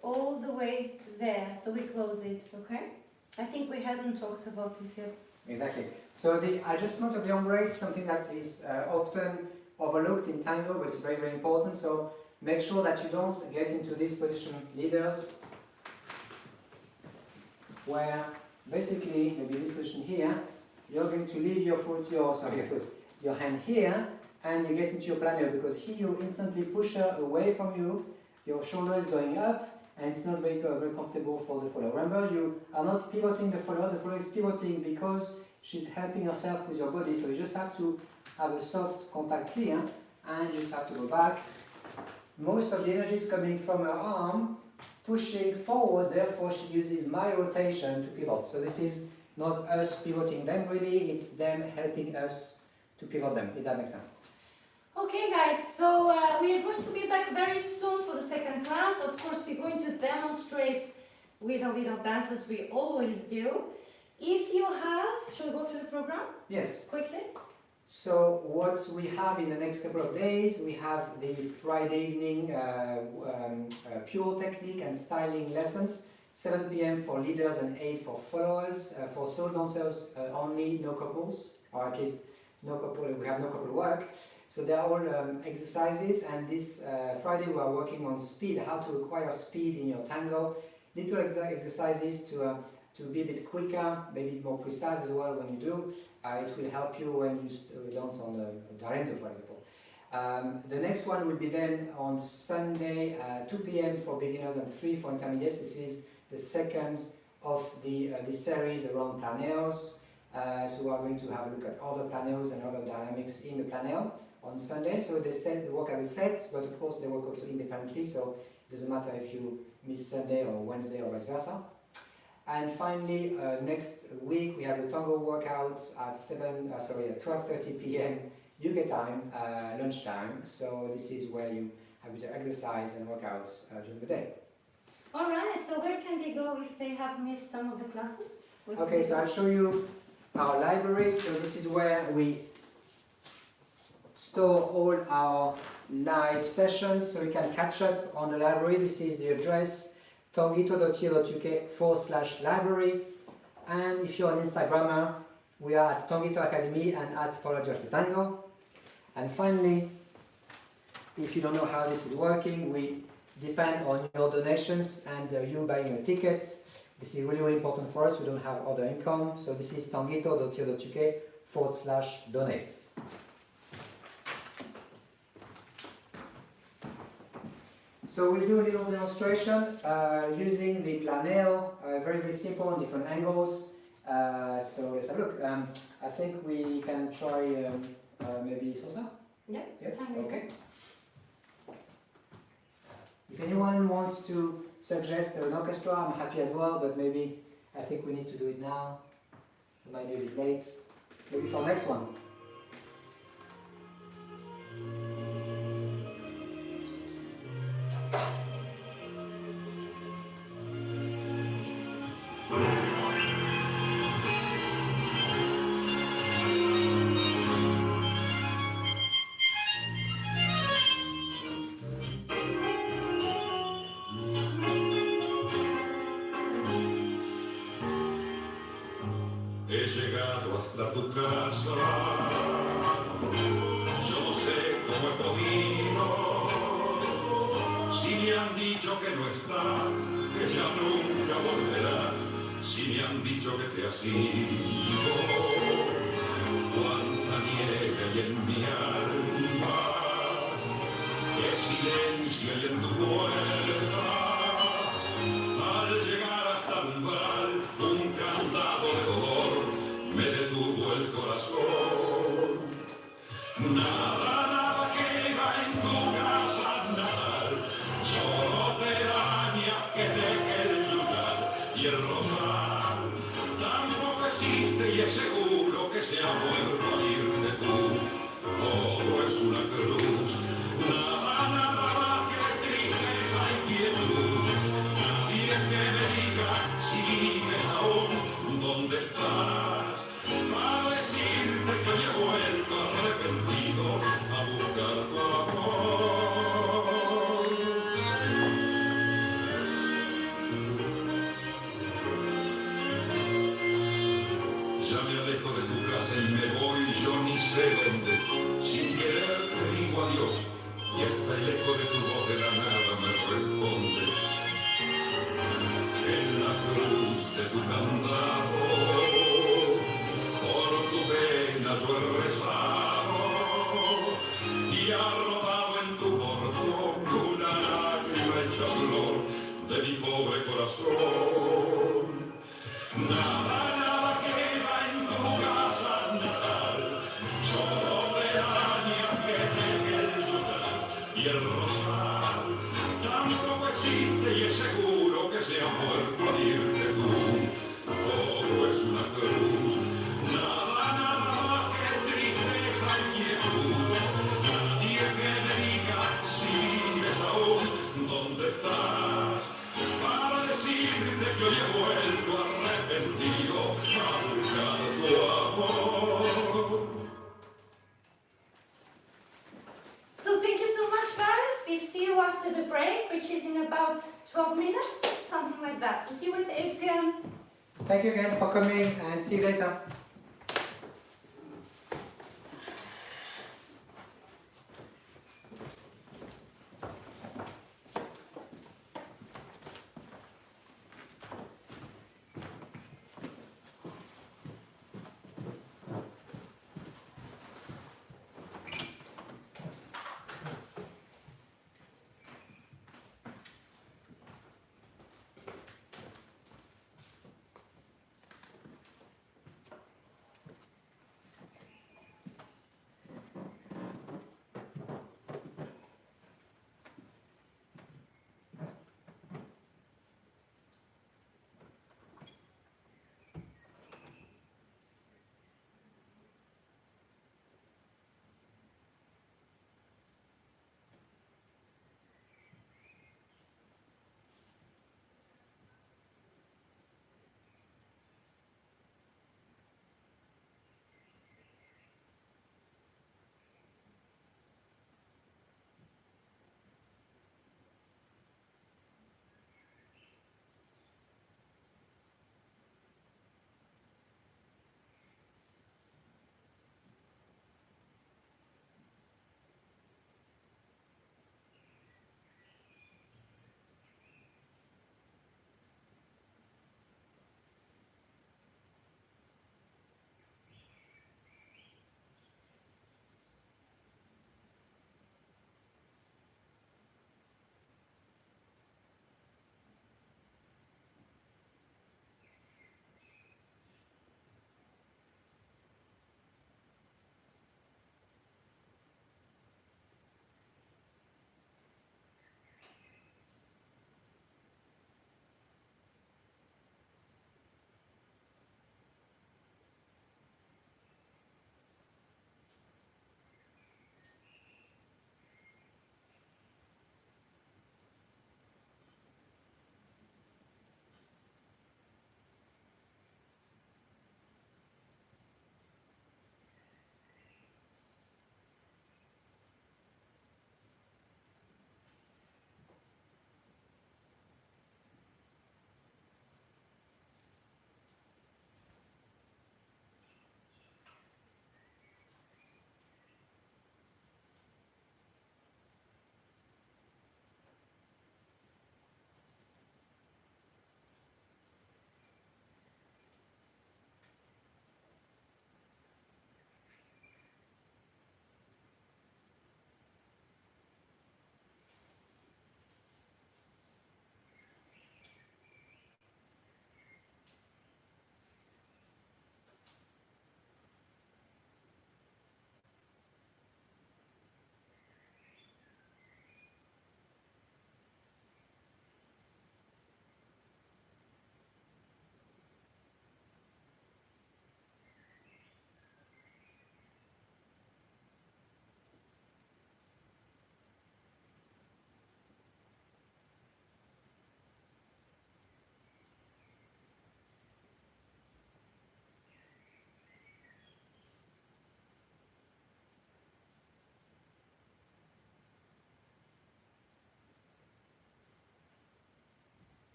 S2: all the way there, so we close it, okay? I think we hadn't talked about this yet.
S1: Exactly. So the adjustment of the embrace is something that is often overlooked in tango, but it's very, very important. So make sure that you don't get into this position, leaders, where basically, maybe this position here, you're going to leave your hand here, and you get into your planeo, because here you instantly push her away from you, your shoulder is going up, and it's not very comfortable for the follower. Remember, you are not pivoting the follower is pivoting because she's helping herself with your body, so you just have to have a soft contact here, and you just have to go back. Most of the energy is coming from her arm, pushing forward, therefore she uses my rotation to pivot. So this is not us pivoting them really, it's them helping us to pivot them, if that makes sense.
S2: Okay guys, so we are going to be back very soon for the second class. Of course, we're going to demonstrate with a little dance as we always do. If you have, shall we go through the program?
S1: Yes.
S2: Quickly?
S1: So what we have in the next couple of days, we have the Friday evening pure technique and styling lessons, 7 p.m. for leaders and 8 for followers, for solo dancers only, no couples, or at least no couple, we have no couple work. So they are all exercises, and this Friday we are working on speed, how to acquire speed in your tango. Little exercises to be a bit quicker, maybe more precise as well when you do. It will help you when you dance on the Duarte, for example. The next one will be then on Sunday, 2 p.m. for beginners and 3 for intermediates. This is the second of the series around Planeos. So we are going to have a look at other Planeos and other dynamics in the Planeo on Sunday. So they work as a set, but of course they work also independently, so it doesn't matter if you miss Sunday or Wednesday or vice versa. And finally, next week we have the Tango workouts at 12:30 p.m. UK time, lunchtime. So this is where you have a bit of exercise and workouts during the day.
S2: Alright, so where can they go if they have missed some of the classes?
S1: Okay, so I'll show you our library. So this is where we store all our live sessions, so you can catch up on the library. This is the address, tanguito.co.uk/library. And if you're an Instagrammer, we are at Tanguito Academy and at Paula Duarte Tango. And finally, if you don't know how this is working, we depend on your donations and you buying a ticket. This is really, really important for us. We don't have other income. So this is tanguito.co.uk/donate. So we'll do a little demonstration using the Planeo, very, very simple on different angles. So let's have a look. I think we can try maybe salsa?
S2: Yeah,
S1: Okay. If anyone wants to suggest an orchestra, I'm happy as well, but maybe I think we need to do it now. So it might be a bit late. Maybe for next one.
S3: He llegado hasta tu casa, yo no sé cómo he podido. Si me han dicho que no está, que ya nunca volverá, si me han dicho que te has ido, cuánta nieve hay en mi alma, qué silencio hay en tu puerta. Al llegar hasta el umbral, un candado de dolor me detuvo el corazón. Nada, nada queda en tu casa natal, solo telarañas que teje el yuyal y el rosal. Tampoco existe y es seguro que se ha muerto al irte tú. Todo es una cruz. Nada, nada más que tristeza y quietud. Nadie que me diga si vives aún, ¿dónde estás? Para decirte que hoy he vuelto arrepentido a buscar tu amor. Ya me alejo de tu casa y me voy, yo ni sé dónde. Sin querer te digo adiós y hasta el eco de tu voz de la nada me responde. En la cruz de tu candado, por tu pena yo he rezado y ha rodado en tu portón una lágrima hecha flor de mi pobre corazón. Nada, nada queda en tu casa natal, solo telarañas que teje el yuyal y el rosal. Tampoco existe y es seguro que se ha muerto al irte tú. Todo es una cruz. Nada, nada más que tristeza y quietud. Nadie que me diga si vives aún, ¿dónde estás? Para decirte que hoy he vuelto arrepentido a buscar tu amor.
S2: goed.
S1: Thank you again for coming and see you later.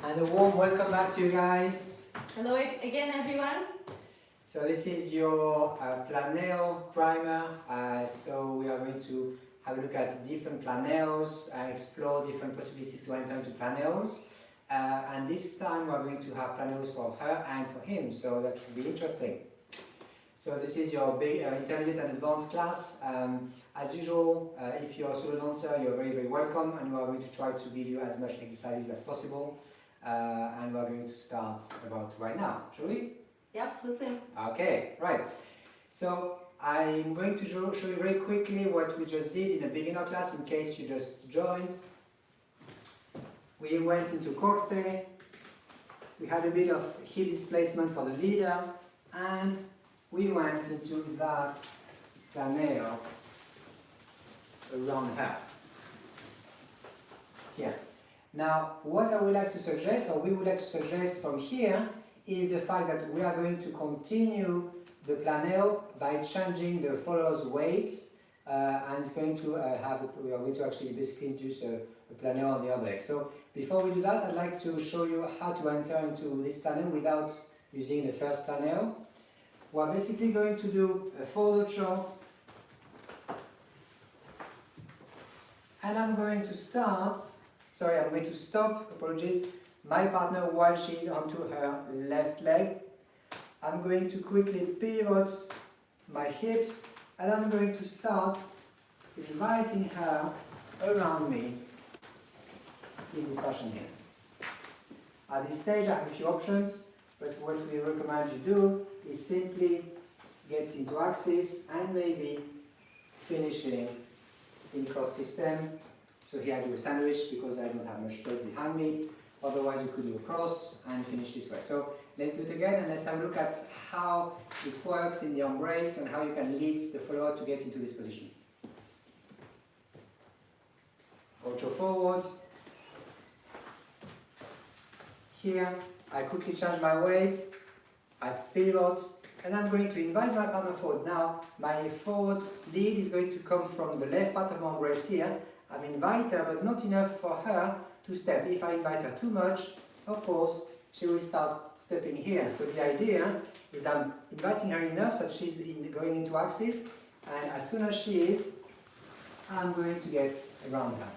S1: And a warm welcome back to you guys.
S2: Hello again, everyone.
S1: So this is your Planeo primer. So we are going to have a look at different Planeos, explore different possibilities to enter into Planeos. And this time we are going to have Planeos for her and for him, so that will be interesting. So this is your big intermediate and advanced class. As usual, if you're a solo dancer, you're very, very welcome, and we are going to try to give you as much exercises as possible. And we are going to start about right now, shall we?
S2: Yeah, absolutely.
S1: Okay, right. So I'm going to show you very quickly what we just did in a beginner class in case you just joined. We went into corte, we had a bit of hip displacement for the leader, and we went into that planeo around her. Here. Now, what I would like to suggest, or we would like to suggest from here, is the fact that we are going to continue the planeo by changing the follower's weights, and it's going to we are going to actually basically induce a planeo on the other leg. So before we do that, I'd like to show you how to enter into this planeo without using the first planeo. We're basically going to do a forward choke, and I'm going to stop, apologies, my partner while she's onto her left leg. I'm going to quickly pivot my hips, and I'm going to start inviting her around me in this fashion here. At this stage I have a few options, but what we recommend you do is simply get into axis and maybe finishing in cross system. So here I do a sandwich because I don't have much space behind me. Otherwise you could do a cross and finish this way. So let's do it again, and let's have a look at how it works in the embrace and how you can lead the follower to get into this position. Ocho forward. Here I quickly change my weight, I pivot, and I'm going to invite my partner forward. Now my forward lead is going to come from the left part of my embrace here. I'm invite her, but not enough for her to step. If I invite her too much, of course, she will start stepping here. So the idea is I'm inviting her enough so that she's going into axis, and as soon as she is, I'm going to get around her.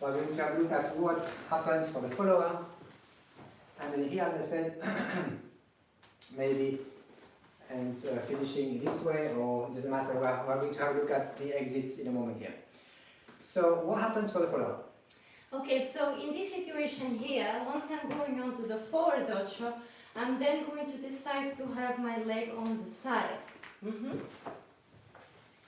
S1: We're going to have a look at what happens for the follower, and then here, as I said, maybe and finishing this way, or it doesn't matter. We're going to have a look at the exits in a moment here. So what happens for the follower?
S2: Okay, so in this situation here, once I'm going on to the forward ocho, I'm then going to decide to have my leg on the side.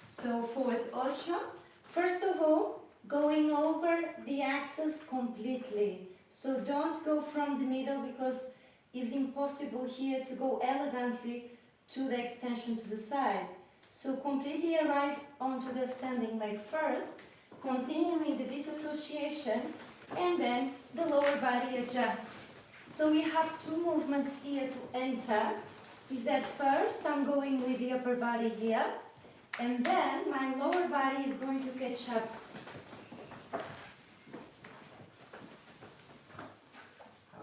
S2: So forward ocho. First of all, going over the axis completely. So don't go from the middle because it's impossible here to go elegantly to the extension to the side. So completely arrive onto the standing leg first, continuing the disassociation, and then the lower body adjusts. So we have two movements here to enter. Is that first I'm going with the upper body here, and then my lower body is going to catch up.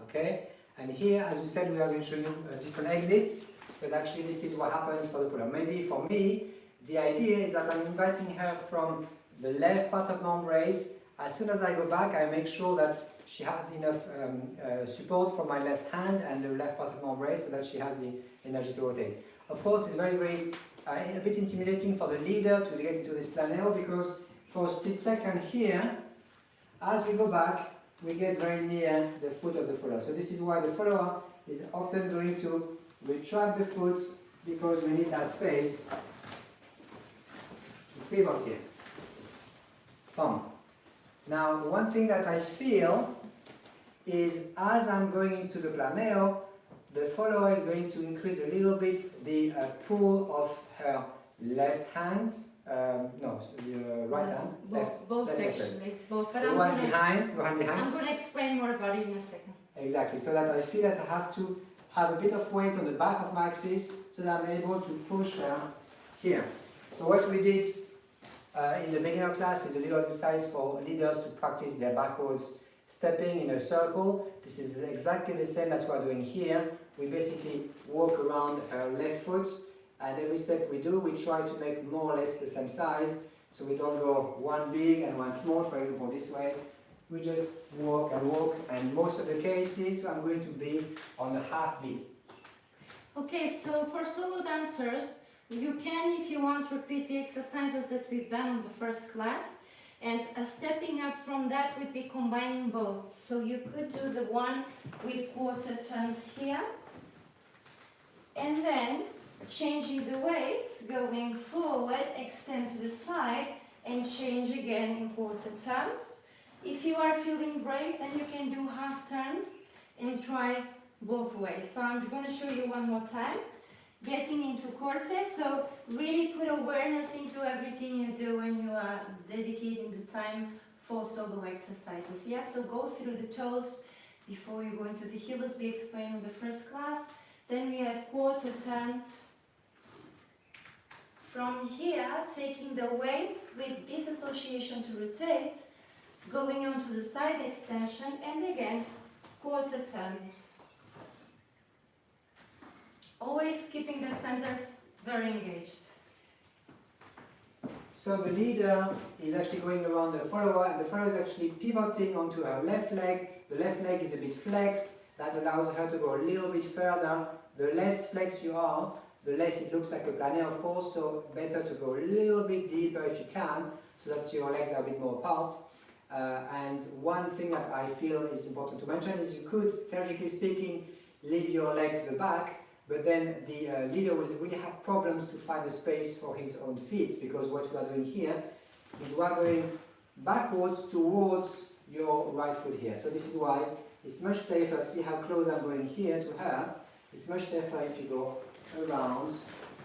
S1: Okay, and here, as we said, we are going to show you different exits, but actually this is what happens for the follower. Maybe for me, the idea is that I'm inviting her from the left part of my embrace. As soon as I go back, I make sure that she has enough support from my left hand and the left part of my embrace so that she has the energy to rotate. Of course, it's very, a bit intimidating for the leader to get into this planeo because for a split second here, as we go back, we get very near the foot of the follower. So this is why the follower is often going to retract the foot because we need that space to pivot here. Thumb. Now, one thing that I feel is as I'm going into the planeo, the follower is going to increase a little bit the pull of her left hand. No, the right hand.
S2: Both actually. Both. But
S1: the one behind.
S2: I'm going to explain more about it in a second.
S1: Exactly. So that I feel that I have to have a bit of weight on the back of my axis so that I'm able to push her here. So what we did in the beginner class is a little exercise for leaders to practice their backwards stepping in a circle. This is exactly the same that we are doing here. We basically walk around her left foot, and every step we do, we try to make more or less the same size, so we don't go one big and one small, for example, this way. We just walk, and most of the cases I'm going to be on the half beat.
S2: Okay, so for solo dancers, you can, if you want, repeat the exercises that we've done on the first class, and stepping up from that would be combining both. So you could do the one with quarter turns here, and then changing the weights, going forward, extend to the side, and change again in quarter turns. If you are feeling brave, then you can do half turns and try both ways. So I'm going to show you one more time. Getting into corte, so really put awareness into everything you do when you are dedicating the time for solo exercises. Yeah, so go through the toes before you go into the heel, as we explained in the first class. Then we have quarter turns. From here, taking the weight with disassociation to rotate, going on to the side extension, and again, quarter turns. Always keeping the center very engaged.
S1: So the leader is actually going around the follower, and the follower is actually pivoting onto her left leg. The left leg is a bit flexed. That allows her to go a little bit further. The less flexed you are, the less it looks like a planet, of course, so better to go a little bit deeper if you can, so that your legs are a bit more apart. And one thing that I feel is important to mention is you could, theoretically speaking, leave your leg to the back, but then the leader will really have problems to find a space for his own feet, because what we are doing here is we are going backwards towards your right foot here. So this is why it's much safer. See how close I'm going here to her. It's much safer if you go around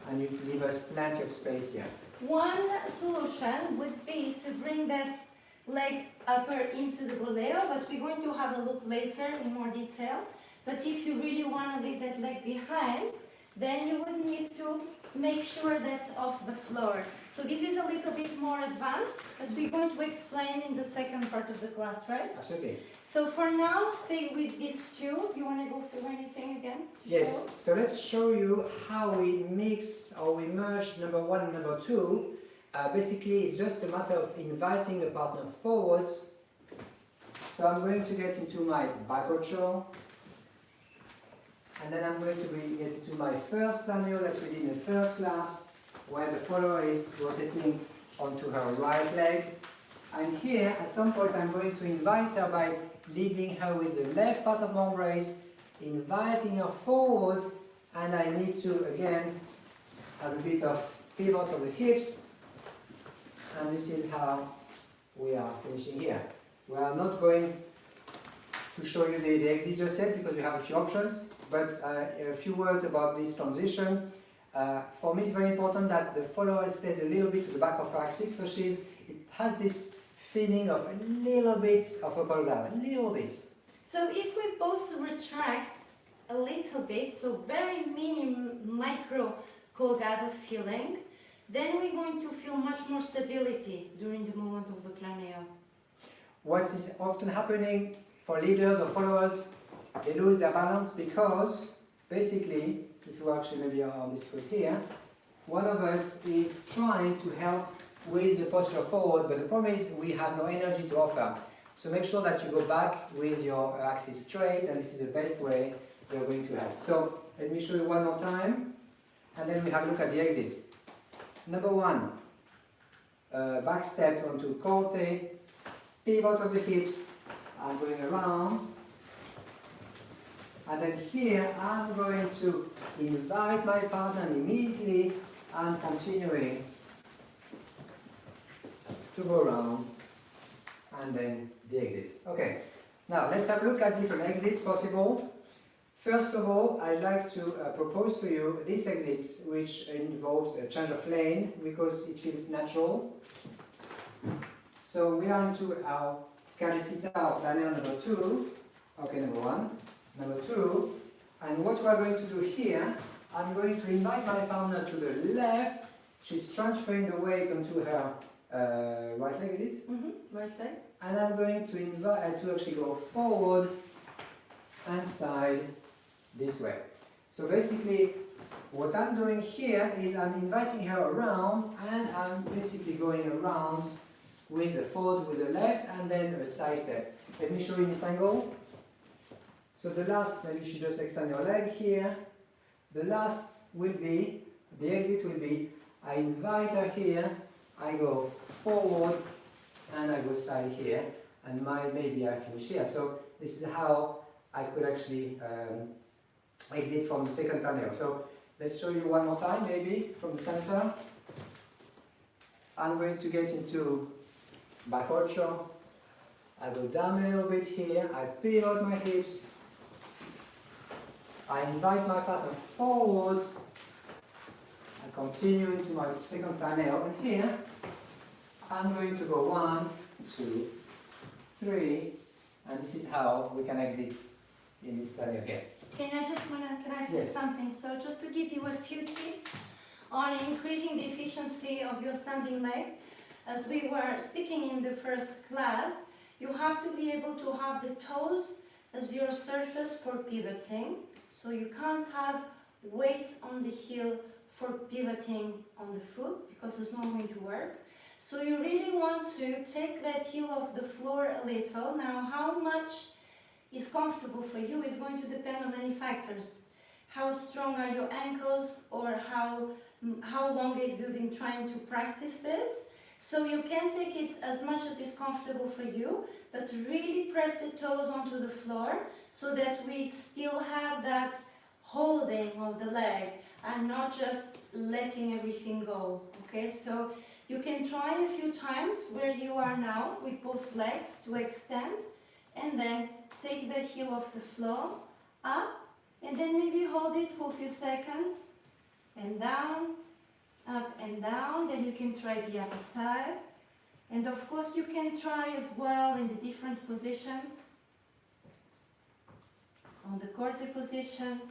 S1: and you leave us plenty of space here.
S2: One solution would be to bring that leg upper into the boleo, but we're going to have a look later in more detail. But if you really want to leave that leg behind, then you would need to make sure that's off the floor. So this is a little bit more advanced, but we're going to explain in the second part of the class, right?
S1: Absolutely.
S2: So for now, stay with these two. You want to go through anything again?
S1: Yes, so let's show you how we mix or we merge number one and number two. Basically, it's just a matter of inviting a partner forward. So I'm going to get into my back ocho, and then I'm going to get into my first planeo that we did in the first class, where the follower is rotating onto her right leg. And here, at some point, I'm going to invite her by leading her with the left part of my embrace, inviting her forward, and I need to, again, have a bit of pivot of the hips. And this is how we are finishing here. We are not going to show you the exit just yet because you have a few options, but a few words about this transition. For me, it's very important that the follower stays a little bit to the back of her axis, so it has this feeling of a little bit of a colgate, a little bit.
S2: So if we both retract a little bit, so very mini micro colgate feeling, then we're going to feel much more stability during the moment of the planeo.
S1: What is often happening for leaders or followers, they lose their balance because basically, if you actually maybe are on this foot here, one of us is trying to help with the posture forward, but the problem is we have no energy to offer. So make sure that you go back with your axis straight, and this is the best way you're going to help. So let me show you one more time, and then we have a look at the exit. Number one, back step onto corte, pivot of the hips, I'm going around, and then here I'm going to invite my partner immediately and continuing to go around, and then the exit. Okay, now let's have a look at different exits possible. First of all, I'd like to propose to you this exit, which involves a change of lane because it feels natural. So we are into our Calicita or planeo number two. Okay, number one. Number two. And what we are going to do here, I'm going to invite my partner to the left. She's transferring the weight onto her right leg, is it?
S2: Right leg.
S1: And I'm going to invite to actually go forward and side this way. So basically, what I'm doing here is I'm inviting her around, and I'm basically going around with a forward with a left and then a side step. Let me show you this angle. So the last, maybe you should just extend your leg here. The last will be, the exit will be, I invite her here, I go forward, and I go side here, and maybe I finish here. So this is how I could actually exit from the second Planeo. So let's show you one more time, maybe from the center. I'm going to get into back ocho. I go down a little bit here, I pivot my hips, I invite my partner forward, I continue into my second Planeo, and here I'm going to go 1, 2, 3, and this is how we can exit in this Planeo here.
S2: Can I say
S1: Yes.
S2: something? So just to give you a few tips on increasing the efficiency of your standing leg. As we were speaking in the first class, you have to be able to have the toes as your surface for pivoting. So you can't have weight on the heel for pivoting on the foot, because it's not going to work. So you really want to take that heel off the floor a little. Now, how much is comfortable for you is going to depend on many factors. How strong are your ankles, or how long have you been trying to practice this? So you can take it as much as is comfortable for you, but really press the toes onto the floor so that we still have that holding of the leg and not just letting everything go. Okay, so you can try a few times where you are now with both legs to extend, and then take the heel off the floor, up, and then maybe hold it for a few seconds, and down, up and down. Then you can try the other side. And of course you can try as well in the different positions. On the quarter position,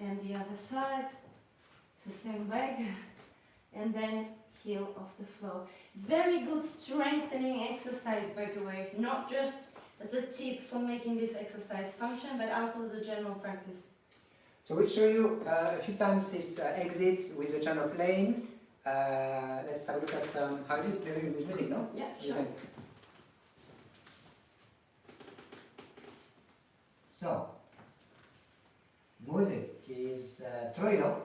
S2: and the other side, it's the same leg, and then heel off the floor. Very good strengthening exercise, by the way, not just as a tip for making this exercise function, but also as a general practice.
S1: So we'll show you a few times this exit with the change of lane. Let's have a look at how it is. Maybe with music, no?
S2: Yeah, sure.
S1: So, music is Troilo.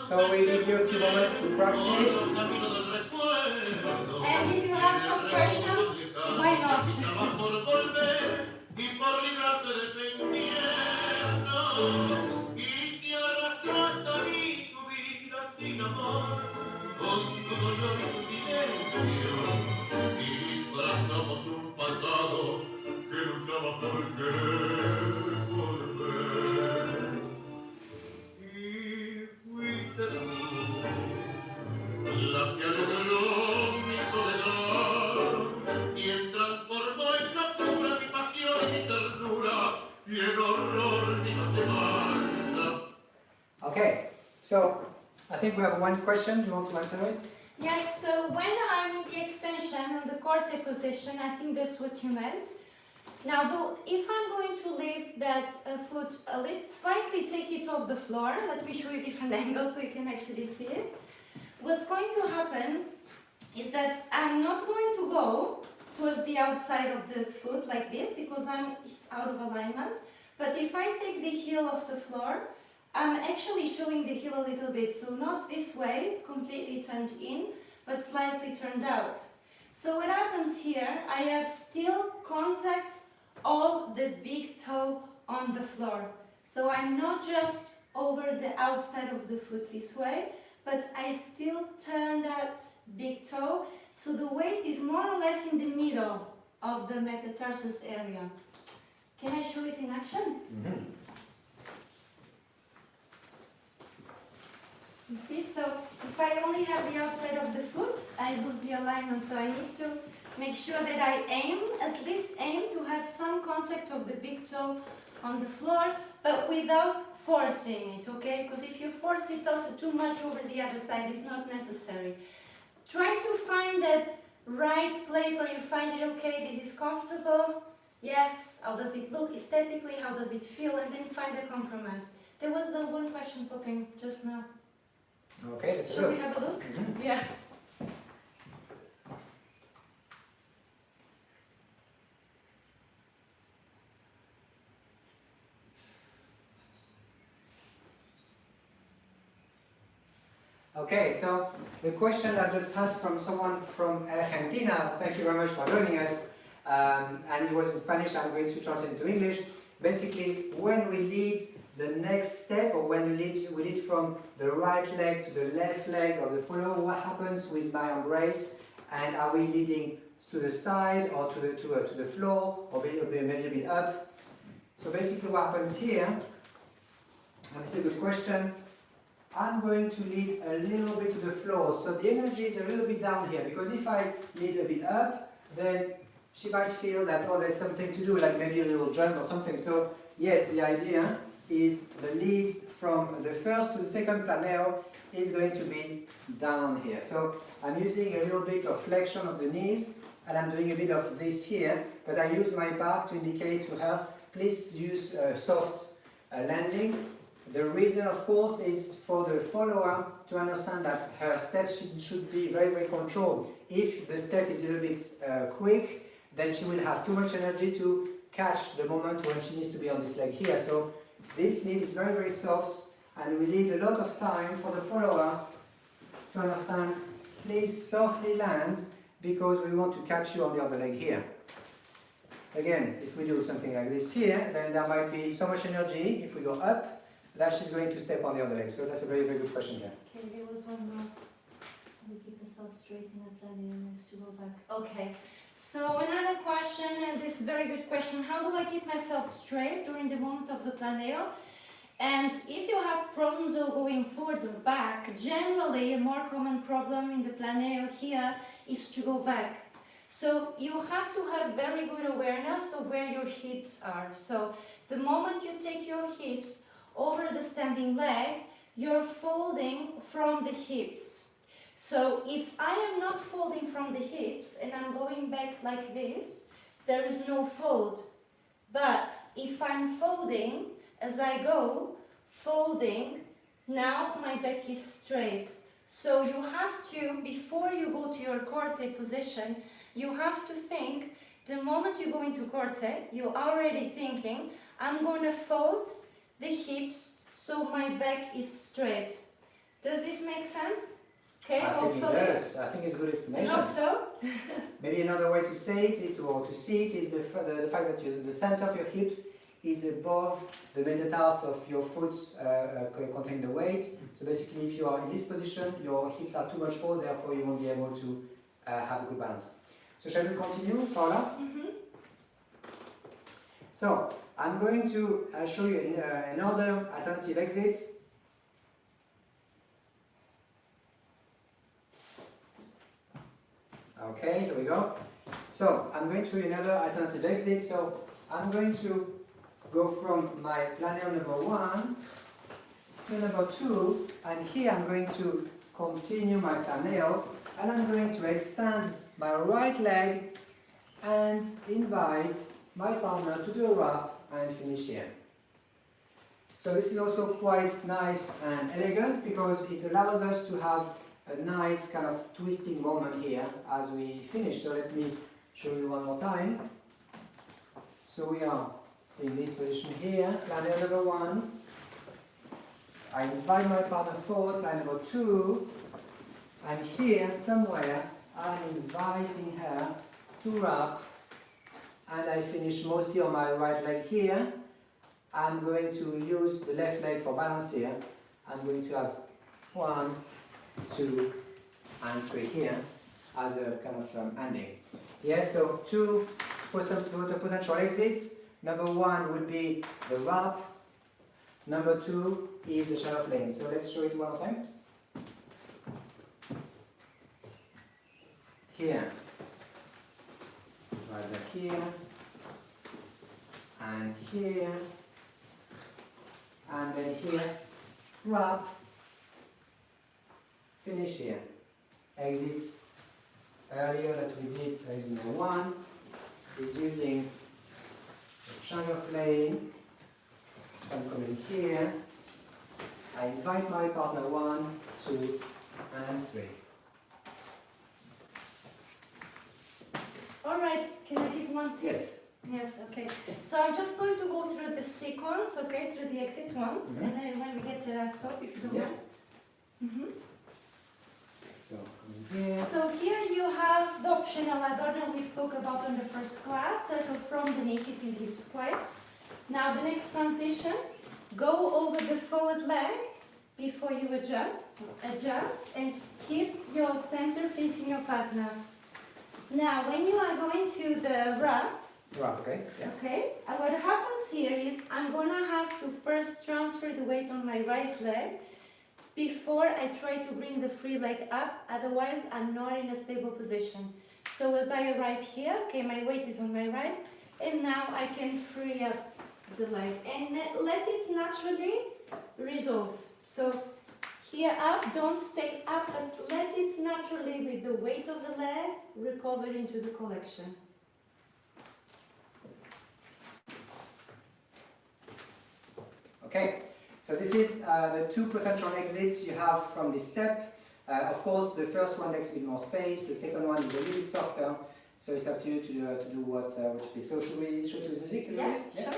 S1: So we give you a few moments to practice.
S2: And if you have some questions, why not?
S3: La que alumbró mi soledad.
S1: Okay, so I think we have one question. Do you want to answer it?
S2: Yes, so when I'm in the extension on the corte position, I think that's what you meant. Now, if I'm going to leave that foot a little, slightly take it off the floor, let me show you different angles so you can actually see it. What's going to happen is that I'm not going to go towards the outside of the foot like this because it's out of alignment. But if I take the heel off the floor, I'm actually showing the heel a little bit. So not this way, completely turned in, but slightly turned out. So what happens here, I have still contact of the big toe on the floor. So I'm not just over the outside of the foot this way, but I still turn that big toe. So the weight is more or less in the middle of the metatarsus area. Can I show it in action?
S1: Mm-hmm.
S2: You see, so if I only have the outside of the foot, I lose the alignment. So I need to make sure that I at least aim to have some contact of the big toe on the floor, but without forcing it, okay? Because if you force it also too much over the other side, it's not necessary. Try to find that right place where you find it, okay, this is comfortable. Yes, how does it look aesthetically, how does it feel, and then find a compromise. There was the one question popping just now.
S1: Okay, let's
S2: Shall we have a look?
S1: Mm-hmm.
S2: Yeah.
S1: Okay, so the question I just had from someone from Argentina, thank you very much for joining us, and it was in Spanish, I'm going to translate into English. Basically, when we lead the next step, or when we lead from the right leg to the left leg of the follower, what happens with my embrace, and are we leading to the side, or to the floor, or maybe a bit up? So basically what happens here, and this is a good question, I'm going to lead a little bit to the floor, so the energy is a little bit down here, because if I lead a bit up, then she might feel that, oh, there's something to do, like maybe a little jump or something. So yes, the idea is the lead from the first to the second planeo is going to be down here. So I'm using a little bit of flexion of the knees, and I'm doing a bit of this here, but I use my back to indicate to her, please use a soft landing. The reason, of course, is for the follower to understand that her steps should be very, very controlled. If the step is a little bit quick, then she will have too much energy to catch the moment when she needs to be on this leg here. So this knee is very, very soft, and we need a lot of time for the follower to understand, please softly land, because we want to catch you on the other leg here. Again, if we do something like this here, then there might be so much energy if we go up, that she's going to step on the other leg. So that's a very, very good question here.
S2: Okay, there was one more. We keep ourselves straight in the planeo next to go back. Okay, so another question, and this very good question, how do I keep myself straight during the moment of the planeo? And if you have problems of going forward or back, generally a more common problem in the planeo here is to go back. So you have to have very good awareness of where your hips are. So the moment you take your hips over the standing leg, you're folding from the hips. So if I am not folding from the hips and I'm going back like this, there is no fold. But if I'm folding as I go, folding, now my back is straight. So you have to, before you go to your corte position, you have to think, the moment you go into corte, you're already thinking, I'm going to fold the hips so my back is straight. Does this make sense? Okay,
S1: I think it does. I think it's a good explanation.
S2: I hope so.
S1: Maybe another way to say it, or to see it, is the fact that the center of your hips is above the metatarsals of your foot containing the weight. So basically, if you are in this position, your hips are too much forward, therefore you won't be able to have a good balance. So shall we continue, Paula?
S2: Mm-hmm.
S1: So I'm going to show you another alternative exit. Okay, here we go. So I'm going to show you another alternative exit. So I'm going to go from my planeo number 1 to number 2, and here I'm going to continue my planeo, and I'm going to extend my right leg and invite my partner to do a wrap and finish here. So this is also quite nice and elegant because it allows us to have a nice kind of twisting moment here as we finish. So let me show you one more time. So we are in this position here, planeo number 1. I invite my partner forward, planeo number 2, and here somewhere I'm inviting her to wrap, and I finish mostly on my right leg here. I'm going to use the left leg for balance here. I'm going to have 1, 2, and 3 here as a kind of ending. Yeah, so 2 potential exits. Number 1 would be the wrap. Number 2 is the shut-off lane. So let's show it one more time. Here, right back here, and here, and then here, wrap, finish here. Exits earlier that we did, so exit number 1 is using the shut-off lane. So I'm coming here, I invite my partner 1, 2, and 3.
S2: Alright, can I give one tip?
S1: Yes.
S2: Yes, okay. So I'm just going to go through the sequence, okay, through the exit ones, and then when we get there, I'll stop if you don't mind.
S1: So coming here.
S2: So here you have the optional pattern we spoke about in the first class, circle from the naked in hip square. Now the next transition, go over the forward leg before you adjust, and keep your center facing your partner. Now when you are going to the wrap,
S1: Okay. Yeah.
S2: okay, and what happens here is I'm gonna have to first transfer the weight on my right leg before I try to bring the free leg up, otherwise I'm not in a stable position. So as I arrive here, okay, my weight is on my right, and now I can free up the leg and let it naturally resolve. So here up, don't stay up, but let it naturally, with the weight of the leg, recover into the collection.
S1: Okay, so this is the 2 potential exits you have from this step. Of course, the first one takes a bit more space, the second one is a little bit softer, so it's up to you to do what should be. So should we show to the music?
S2: Yeah, sure.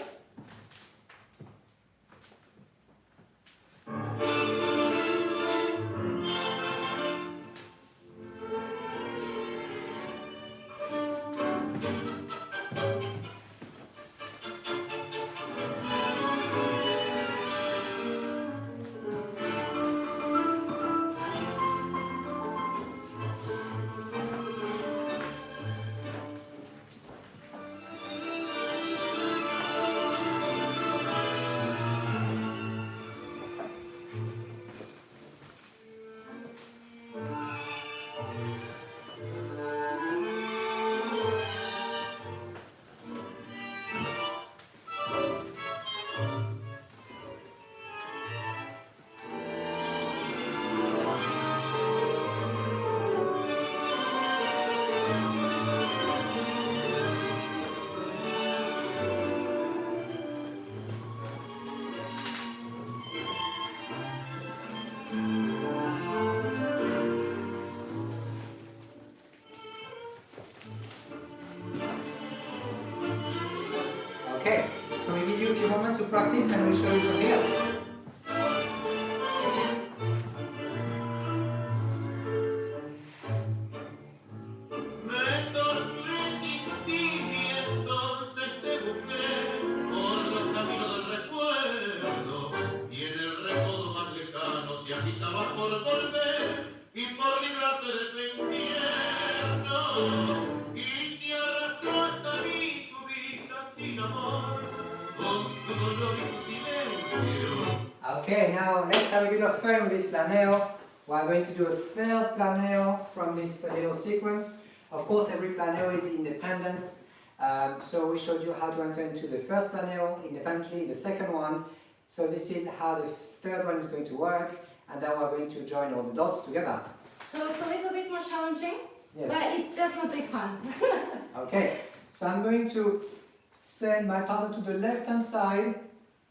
S1: Okay, so we give you a few moments to practice and we'll show you something else. Okay, now let's have a bit of fun with this planeo. We are going to do a third planeo from this little sequence. Of course, every planeo is independent, So we showed you how to enter into the first planeo independently, the second one. So this is how the third one is going to work, and then we're going to join all the dots together.
S2: So it's a little bit more challenging,
S1: Yes.
S2: but it's definitely fun.
S1: Okay, so I'm going to send my partner to the left-hand side.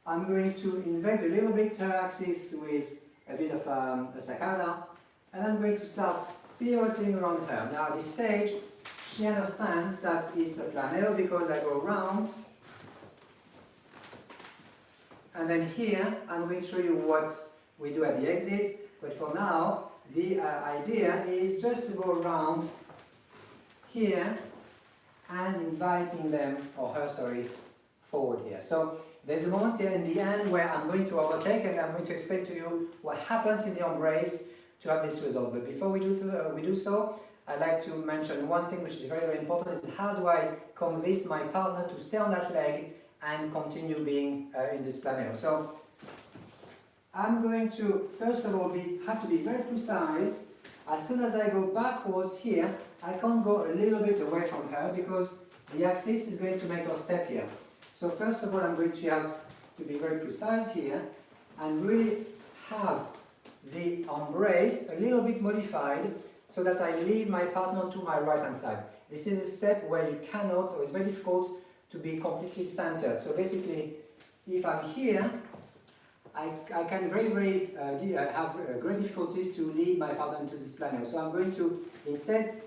S1: I'm going to invade a little bit her axis with a bit of a saccada, and I'm going to start pivoting around her. Now at this stage, she understands that it's a planeo because I go around, and then here I'm going to show you what we do at the exit, but for now the idea is just to go around here and inviting them, or her, sorry, forward here. So there's a moment here in the end where I'm going to overtake and I'm going to explain to you what happens in the embrace to have this result. But before we do so, I'd like to mention one thing which is very, very important, is how do I convince my partner to stay on that leg and continue being in this planeo. So I'm going to, first of all, have to be very precise. As soon as I go backwards here, I can't go a little bit away from her because the axis is going to make her step here. So first of all, I'm going to have to be very precise here and really have the embrace a little bit modified so that I leave my partner to my right hand side. This is a step where you cannot, or it's very difficult to be completely centered. So basically, if I'm here, I can very have great difficulties to lead my partner into this planeo. So I'm going to instead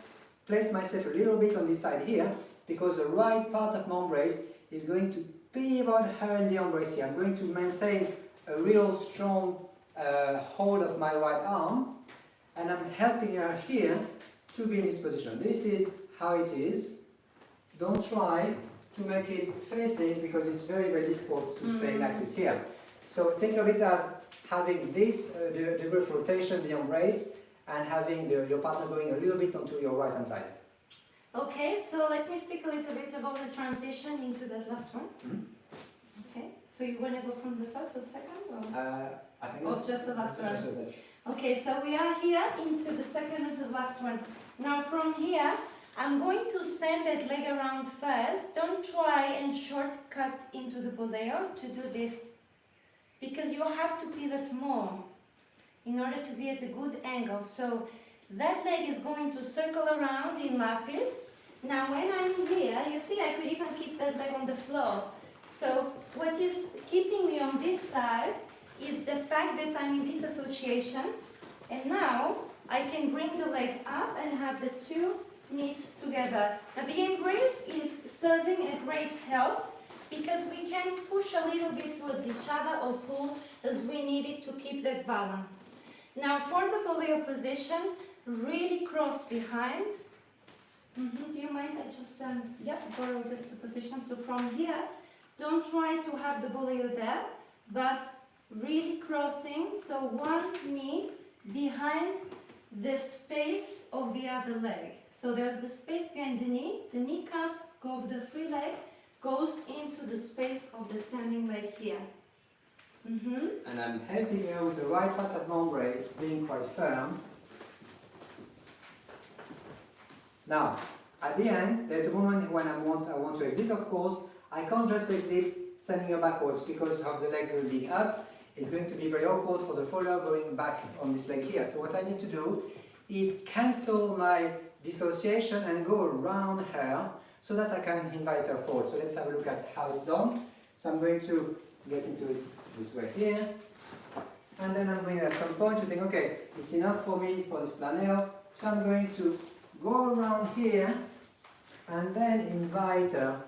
S1: place myself a little bit on this side here, because the right part of my embrace is going to pivot her in the embrace here. I'm going to maintain a real strong hold of my right arm, and I'm helping her here to be in this position. This is how it is. Don't try to make it face it, because it's very, very difficult to stay in axis here. So think of it as having this degree of rotation, the embrace, and having your partner going a little bit onto your right hand side.
S2: Okay, so let me speak a little bit about the transition into that last one.
S1: Mm-hmm.
S2: Okay, so you want to go from the first to the second? Or?
S1: I think
S2: Or just the last one?
S1: Just the last.
S2: Okay, so we are here into the second and the last one. Now from here, I'm going to send that leg around first. Don't try and shortcut into the boleo to do this, because you have to pivot more in order to be at a good angle. So that leg is going to circle around in lapis. Now when I'm here, you see I could even keep that leg on the floor. So what is keeping me on this side is the fact that I'm in this association, and now I can bring the leg up and have the two knees together. Now the embrace is serving a great help, because we can push a little bit towards each other or pull as we need it to keep that balance. Now for the boleo position, really cross behind. Do you mind? I just borrow just the position. So from here, don't try to have the boleo there, but really crossing. So one knee behind the space of the other leg. So there's the space behind the kneecap of the free leg goes into the space of the standing leg here.
S1: And I'm helping her with the right part of my embrace, being quite firm. Now, at the end, there's a moment when I want to exit, of course. I can't just exit sending her backwards because of the leg being up. It's going to be very awkward for the follower going back on this leg here. So what I need to do is cancel my dissociation and go around her so that I can invite her forward. So let's have a look at how it's done. So I'm going to get into it this way here. And then I'm going at some point to think, okay, it's enough for me for this planeo. So I'm going to go around here and then invite her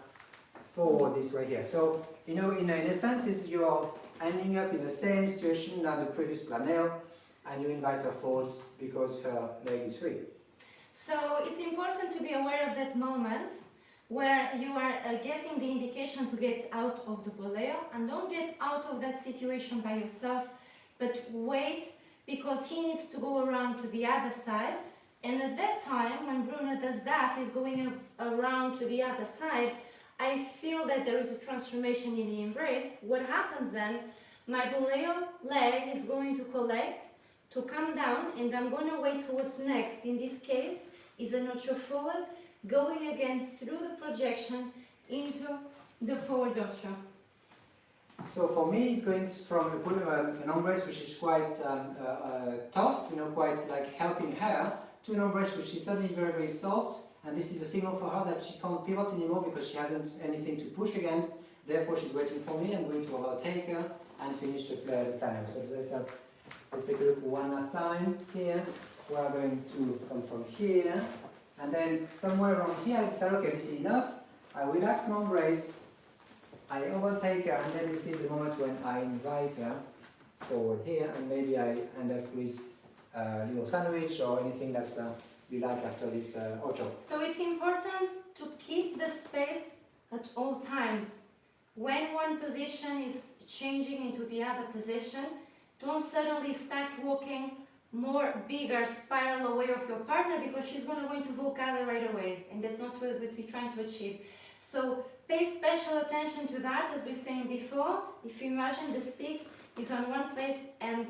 S1: forward this way here. So, in a sense, you're ending up in the same situation than the previous planeo, and you invite her forward because her leg is free.
S2: So it's important to be aware of that moment where you are getting the indication to get out of the boleo, and don't get out of that situation by yourself, but wait, because he needs to go around to the other side. And at that time, when Bruno does that, he's going around to the other side. I feel that there is a transformation in the embrace. What happens then? My boleo leg is going to collect, to come down, and I'm going to wait for what's next. In this case, is a notch forward, going again through the projection into the forward dosha.
S1: So for me, it's going from an embrace which is quite tough, quite like helping her, to an embrace which is suddenly very, very soft, and this is a signal for her that she can't pivot anymore because she hasn't anything to push against. Therefore, she's waiting for me. I'm going to overtake her and finish the Planeos. So let's take a look one last time here. We are going to come from here, and then somewhere around here, I decide, okay, this is enough. I relax my embrace. I overtake her, and then this is the moment when I invite her forward here, and maybe I end up with a little sandwich or anything that you like after this ocho.
S2: So it's important to keep the space at all times. When one position is changing into the other position, don't suddenly start walking more bigger spiral away of your partner because she's going to go into Volcada right away, and that's not what we're trying to achieve. So pay special attention to that, as we were saying before. If you imagine the stick is on one place and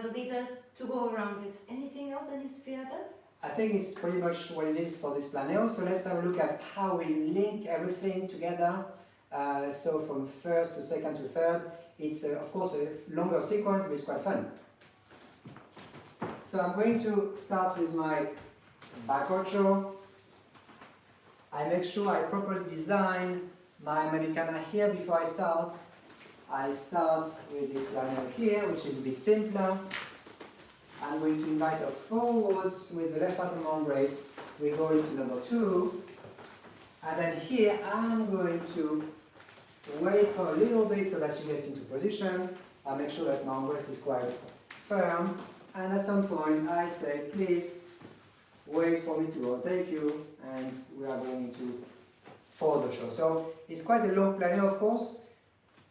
S2: the leaders to go around it. Anything else that needs to be added?
S1: I think it's pretty much what it is for this Planeo. So let's have a look at how we link everything together. So from first to second to third, it's of course a longer sequence, but it's quite fun. So I'm going to start with my back ocho. I make sure I properly design my Americana here before I start. I start with this Planeo here, which is a bit simpler. I'm going to invite her forwards with the left bottom embrace. We go into number 2. And then here I'm going to wait for a little bit so that she gets into position. I make sure that my embrace is quite firm. And at some point I say, please wait for me to overtake you, and we are going to forward the show. So it's quite a long Planeo, of course.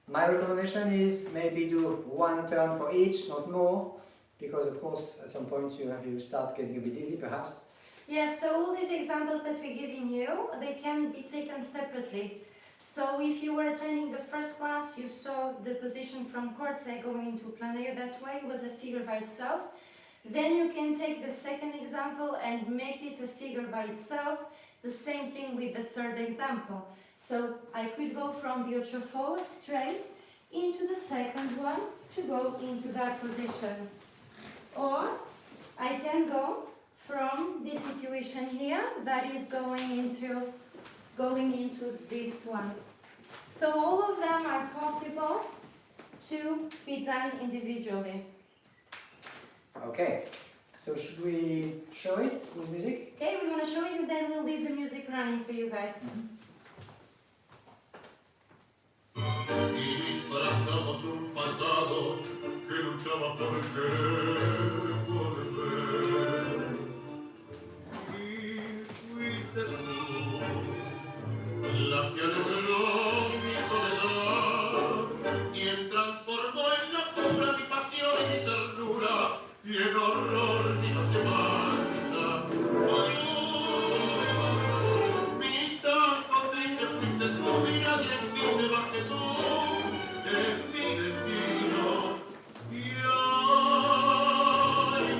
S1: My recommendation is maybe do one turn for each, not more, because of course at some point you start getting a bit dizzy perhaps.
S2: Yes, so all these examples that we're giving you, they can be taken separately. So if you were attending the first class, you saw the position from Corte going into Planeo that way, it was a figure by itself. Then you can take the second example and make it a figure by itself. The same thing with the third example. So I could go from the ocho forward straight into the second one to go into that position. Or I can go from this situation here that is going into this one. So all of them are possible to be done individually.
S1: Okay, so should we show it with music?
S2: Okay, we're going to show you, then we'll leave the music running for you guys.
S3: Y disfrazamos un pasado que luchaba por querer volver. Y fuiste tú la que alegró mi soledad, quien transformó en locura mi pasión y mi ternura, y en horror mi noche mansa. Mi tango triste fuiste tú, y nadie existe más que tú, en mi destino. Y ay,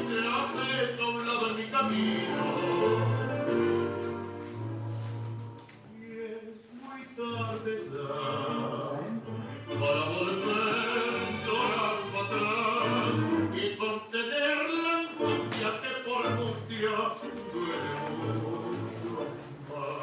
S3: te has hecho a un lado en mi camino. Y es muy tarde ya para volver llorando atrás y contener la angustia que por angustia duele mucho más.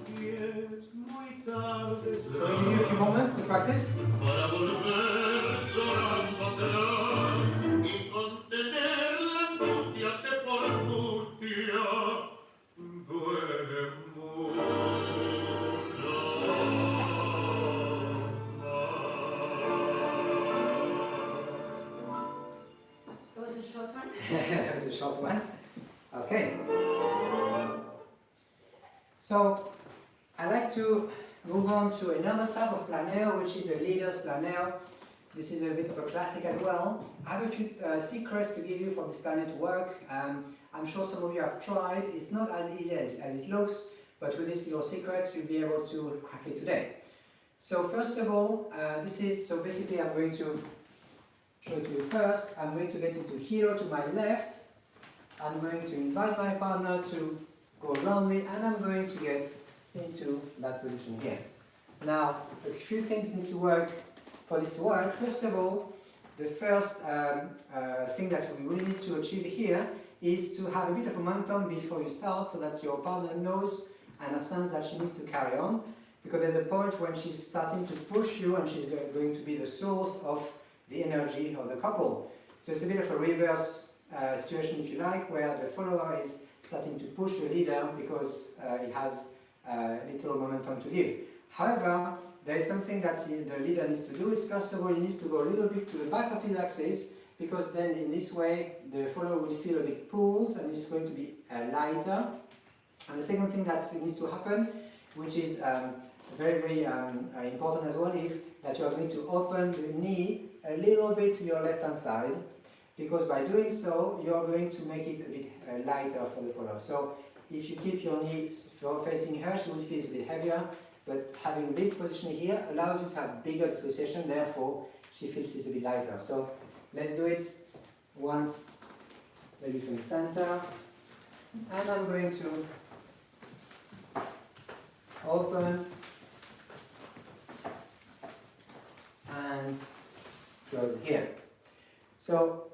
S3: Y es muy tarde
S1: So we give you a few moments to practice.
S3: para volver llorando atrás y contener la angustia que por angustia duele mucho
S2: It was a short one.
S1: That was a short one. Okay. So I like to move on to another type of Planeo, which is a leader's Planeo. this is a bit of a classic as well. I have a few secrets to give you for this planner to work. I'm sure some of you have tried. It's not as easy as it looks, but with these little secrets, you'll be able to crack it today. So first of all, so basically I'm going to show it to you first. I'm going to get into hero to my left. I'm going to invite my partner to go around me, and I'm going to get into that position here. Now, a few things need to work for this to work. First of all, the first thing that we really need to achieve here is to have a bit of momentum before you start, so that your partner knows and understands that she needs to carry on, because there's a point when she's starting to push you and she's going to be the source of the energy of the couple. So it's a bit of a reverse situation, if you like, where the follower is starting to push the leader because he has little momentum to give. However, there is something that the leader needs to do. Is first of all, he needs to go a little bit to the back of his axis, because then in this way the follower will feel a bit pulled and it's going to be lighter. And the second thing that needs to happen, which is very, very important as well, is that you are going to open the knee a little bit to your left hand side, because by doing so you are going to make it a bit lighter for the follower. So if you keep your knee facing her, she will feel it's a bit heavier, but having this position here allows you to have bigger dissociation, therefore she feels it's a bit lighter. So let's do it once, maybe from the center, and I'm going to open and close here. So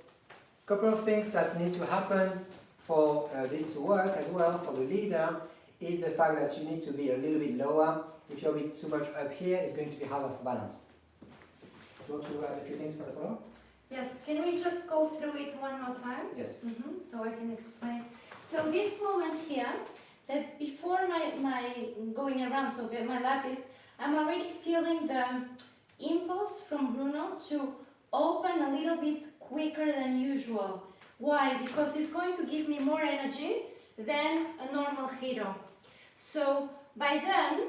S1: a couple of things that need to happen for this to work as well for the leader is the fact that you need to be a little bit lower. If you're a bit too much up here, it's going to be harder for balance. Do you want to add a few things for the follow?
S2: Yes, can we just go through it one more time?
S1: Yes.
S2: So I can explain. So this moment here, that's before my going around, so my lap is, I'm already feeling the impulse from Bruno to open a little bit quicker than usual. Why? Because it's going to give me more energy than a normal hero. So by then,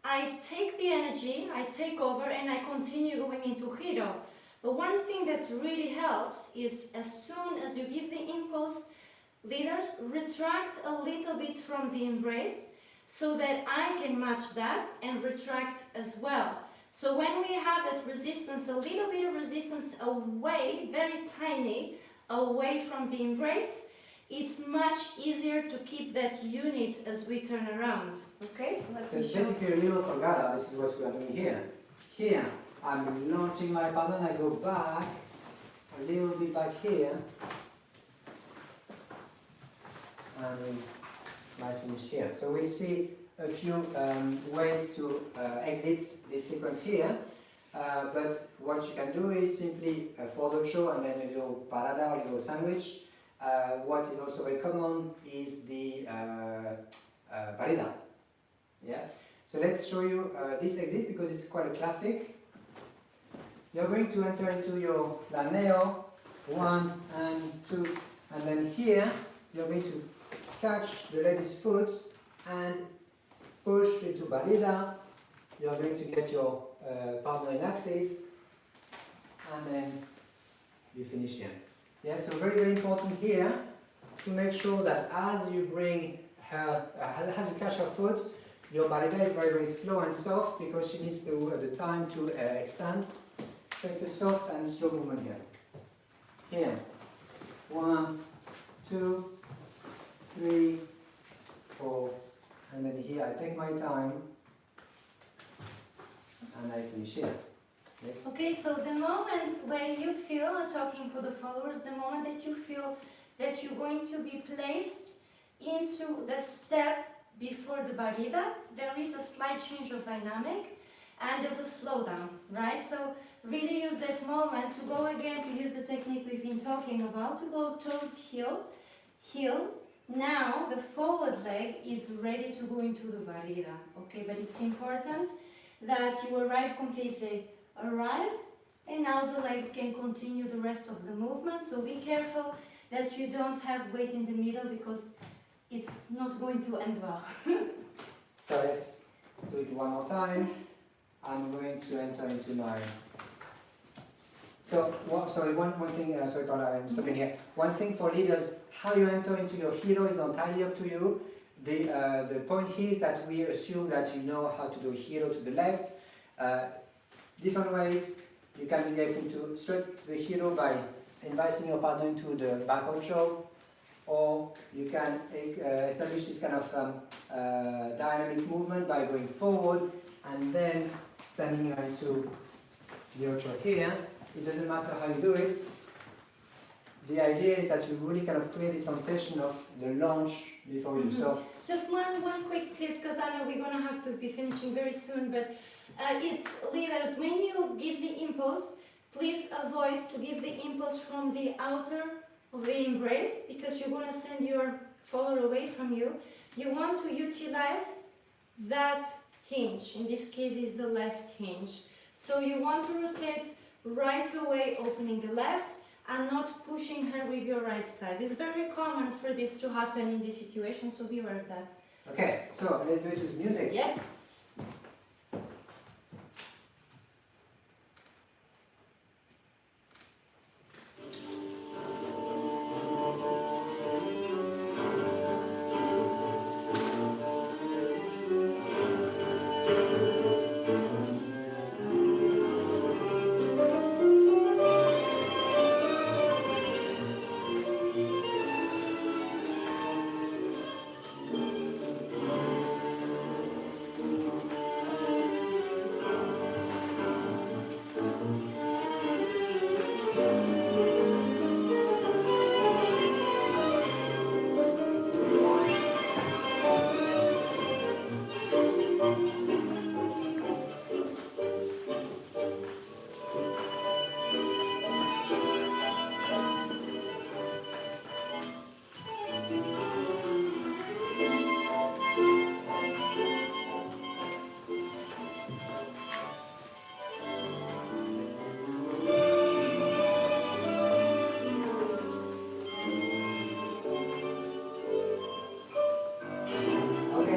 S2: I take the energy, I take over, and I continue going into hero. But one thing that really helps is as soon as you give the impulse, leaders retract a little bit from the embrace so that I can match that and retract as well. So when we have that resistance, a little bit of resistance away, very tiny, away from the embrace, it's much easier to keep that unit as we turn around. Okay, so let's
S1: So it's basically a little colgada. This is what we are doing here. Here, I'm launching my partner and I go back, a little bit back here, and we might finish here. So we'll see a few ways to exit this sequence here, but what you can do is simply a forward show and then a little parada or a little sandwich. What is also very common is the barrida. Yeah. So let's show you this exit because it's quite a classic. You're going to enter into your Planeo, 1 and 2, and then here you're going to catch the lady's foot and push into barrida. You're going to get your partner in axis, and then you finish here. Yeah, so very, very important here to make sure that as you bring her, as you catch her foot, your barrida is very, very slow and soft because she needs to the time to extend. So it's a soft and slow movement here. Here, 1, 2, 3, 4, and then here I take my time and I finish here. Yes.
S2: Okay, so the moment when you feel, talking for the followers, the moment that you feel that you're going to be placed into the step before the barrida, there is a slight change of dynamic and there's a slowdown, right? So really use that moment to go again, to use the technique we've been talking about, to go toes, heel, heel. Now the forward leg is ready to go into the barrida, okay? But it's important that you arrive completely. Arrive, and now the leg can continue the rest of the movement, so be careful that you don't have weight in the middle because it's not going to end well.
S1: So let's do it one more time. I'm going to enter into my So, sorry, one thing, sorry Paula, I'm stopping here. One thing for leaders, how you enter into your hero is entirely up to you. The point here is that we assume that you know how to do hero to the left. Different ways, you can get into straight to the hero by inviting your partner into the background show, or you can establish this kind of dynamic movement by going forward and then sending her into the outro here. It doesn't matter how you do it. The idea is that you really kind of create the sensation of the launch before you do so.
S2: Just one quick tip, because I know we're going to have to be finishing very soon, but it's leaders, when you give the impulse, please avoid to give the impulse from the outer of the embrace, because you're going to send your follower away from you. You want to utilize that hinge, in this case is the left hinge. So you want to rotate right away, opening the left, and not pushing her with your right side. It's very common for this to happen in this situation, so be aware of that.
S1: Okay, so let's do it with music.
S2: Yes.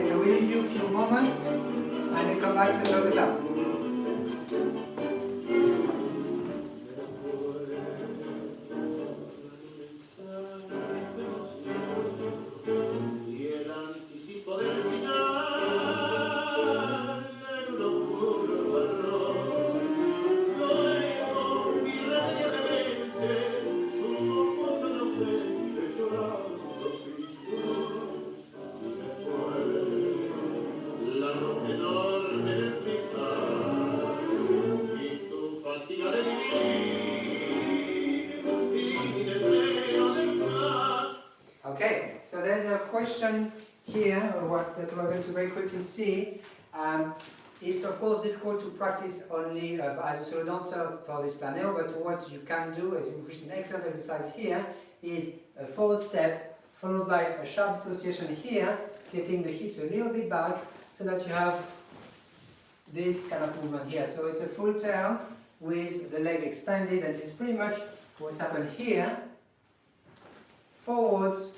S1: We'll leave you a few moments and we come back to close the class. Okay, so there's a question here that we're going to very quickly see. It's of course difficult to practice only as a solo dancer for this Planeo, but what you can do, which is an excellent exercise here, is a forward step followed by a sharp dissociation here, getting the hips a little bit back so that you have this kind of movement here. So it's a full turn with the leg extended, and this is pretty much what's happened here. Forwards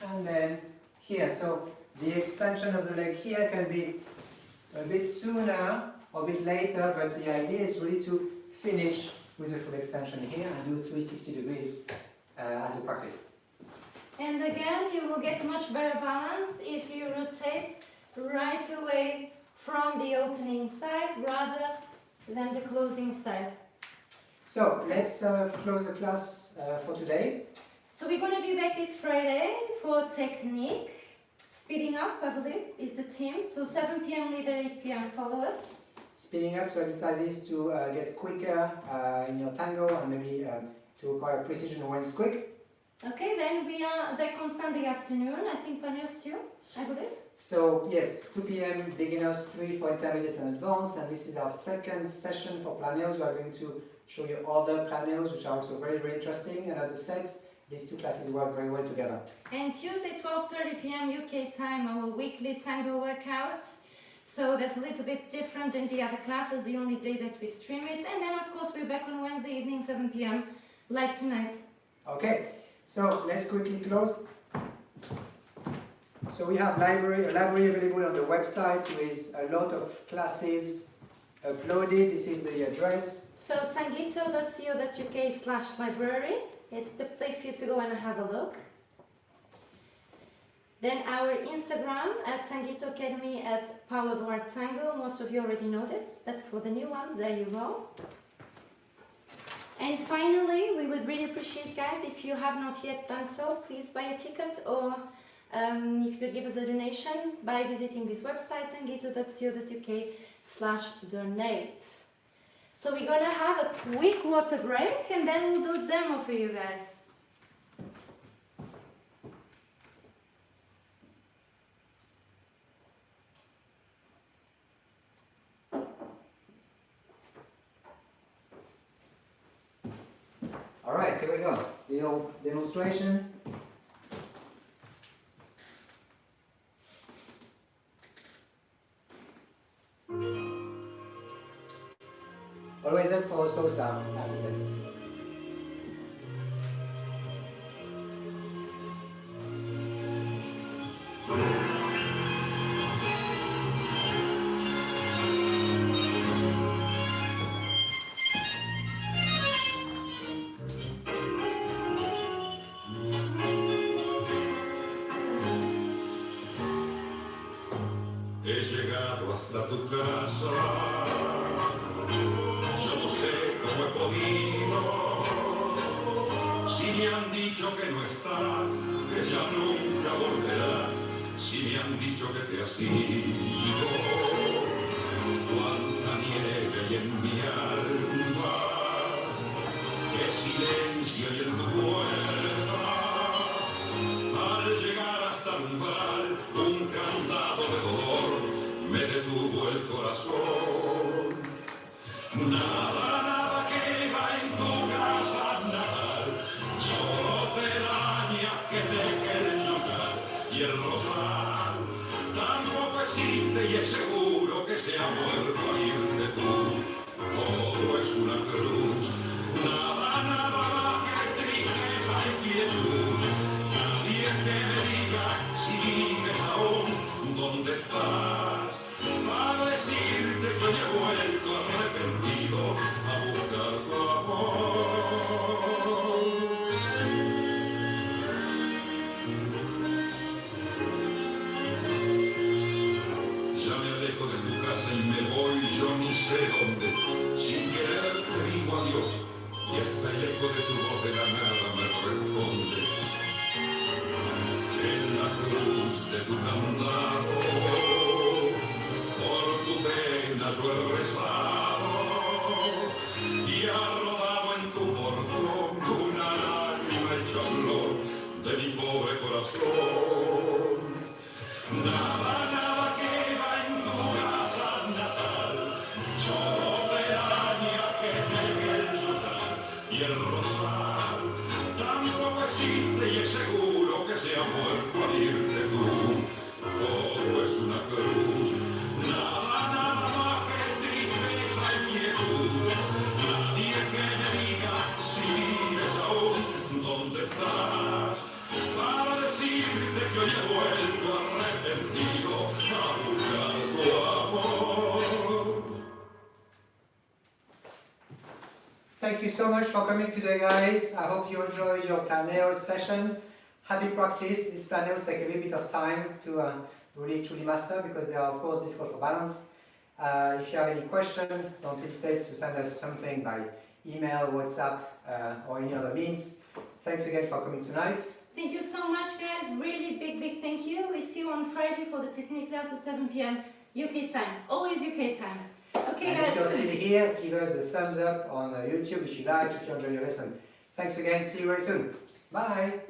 S1: and then here. So the extension of the leg here can be a bit sooner or a bit later, but the idea is really to finish with a full extension here and do 360 degrees as a practice.
S2: And again, you will get much better balance if you rotate right away from the opening side rather than the closing side.
S1: So let's close the class for today.
S2: So we're going to be back this Friday for technique. Speeding up, I believe, is the theme. So 7 p.m. leader, 8 p.m. followers.
S1: Speeding up, so exercises to get quicker in your tango and maybe to acquire precision when it's quick.
S2: Okay, then we are back on Sunday afternoon. I think Planeos too, I believe.
S1: So yes, 2 p.m. beginners, 3 for intermediates and advanced, and this is our second session for Planeos. We are going to show you other Planeos, which are also very, very interesting. And as I said, these two classes work very well together.
S2: And Tuesday, 12:30 p.m. UK time, our weekly tango workouts. So that's a little bit different than the other classes, the only day that we stream it. And then, of course, we're back on Wednesday evening, 7 p.m., like tonight.
S1: Okay, so let's quickly close. So we have a library available on the website with a lot of classes uploaded. This is the address.
S2: So tangito.co.uk/library. It's the place for you to go and have a look. Then our Instagram at Tangito Academy at Paula Duarte Tango. Most of you already know this, but for the new ones, there you go. And finally, we would really appreciate, guys, if you have not yet done so, please buy a ticket, or if you could give us a donation by visiting this website, tangito.co.uk/donate. So we're gonna have a quick water break and then we'll do a demo for you guys.
S1: Alright, here we go. Little demonstration. Always up for salsa, I have to say.
S3: He llegado hasta tu casa, yo no sé cómo he podido, si me han dicho que no estás, que ya nunca volverás, si me han dicho que te has ido, cuánta nieve hay en mi alma, qué silencio hay en tu puerta, al llegar hasta el umbral, un candado de dolor me detuvo el corazón. Nada, nada queda en tu casa natal, solo telarañas que dejen el llorar y el rosal. Tampoco existe y es seguro que se ha muerto a irte tú. Todo es una cruz, nada, nada más que tristeza y quietud. Nadie que me diga si vives aún, dónde estás, para decirte que he vuelto arrepentido a buscar tu amor. Ya me alejo de tu casa y me voy, yo ni sé dónde, sin querer te digo adiós, y hasta el eco de tu voz de la nada me responde. En la cruz de tu candado, por tu pena yo he rezado, y ha rodado en tu portón una lágrima hecha flor de mi pobre corazón. Nada, nada queda en tu casa natal, solo telaraña que deje el llorar y el rosal. Tampoco existe y es seguro que se ha muerto al irte tú. Todo es una cruz, nada, nada más que tristeza y quietud. Nadie que me diga si vives aún, dónde estás, para decirte que hoy he vuelto arrepentido a buscar tu amor.
S1: Thank you so much for coming today, guys. I hope you enjoyed your Planeos session. Happy practice. These Planeos take a little bit of time to really truly master because they are of course difficult for balance. If you have any question, don't hesitate to send us something by email, WhatsApp, or any other means. Thanks again for coming tonight.
S2: Thank you so much, guys. Really big thank you. We see you on Friday for the technique class at 7 p.m. UK time. Always UK time. Okay,
S1: And
S2: guys.
S1: if you're still here, give us a thumbs up on YouTube if you like, if you enjoy your lesson. Thanks again. See you very soon. Bye.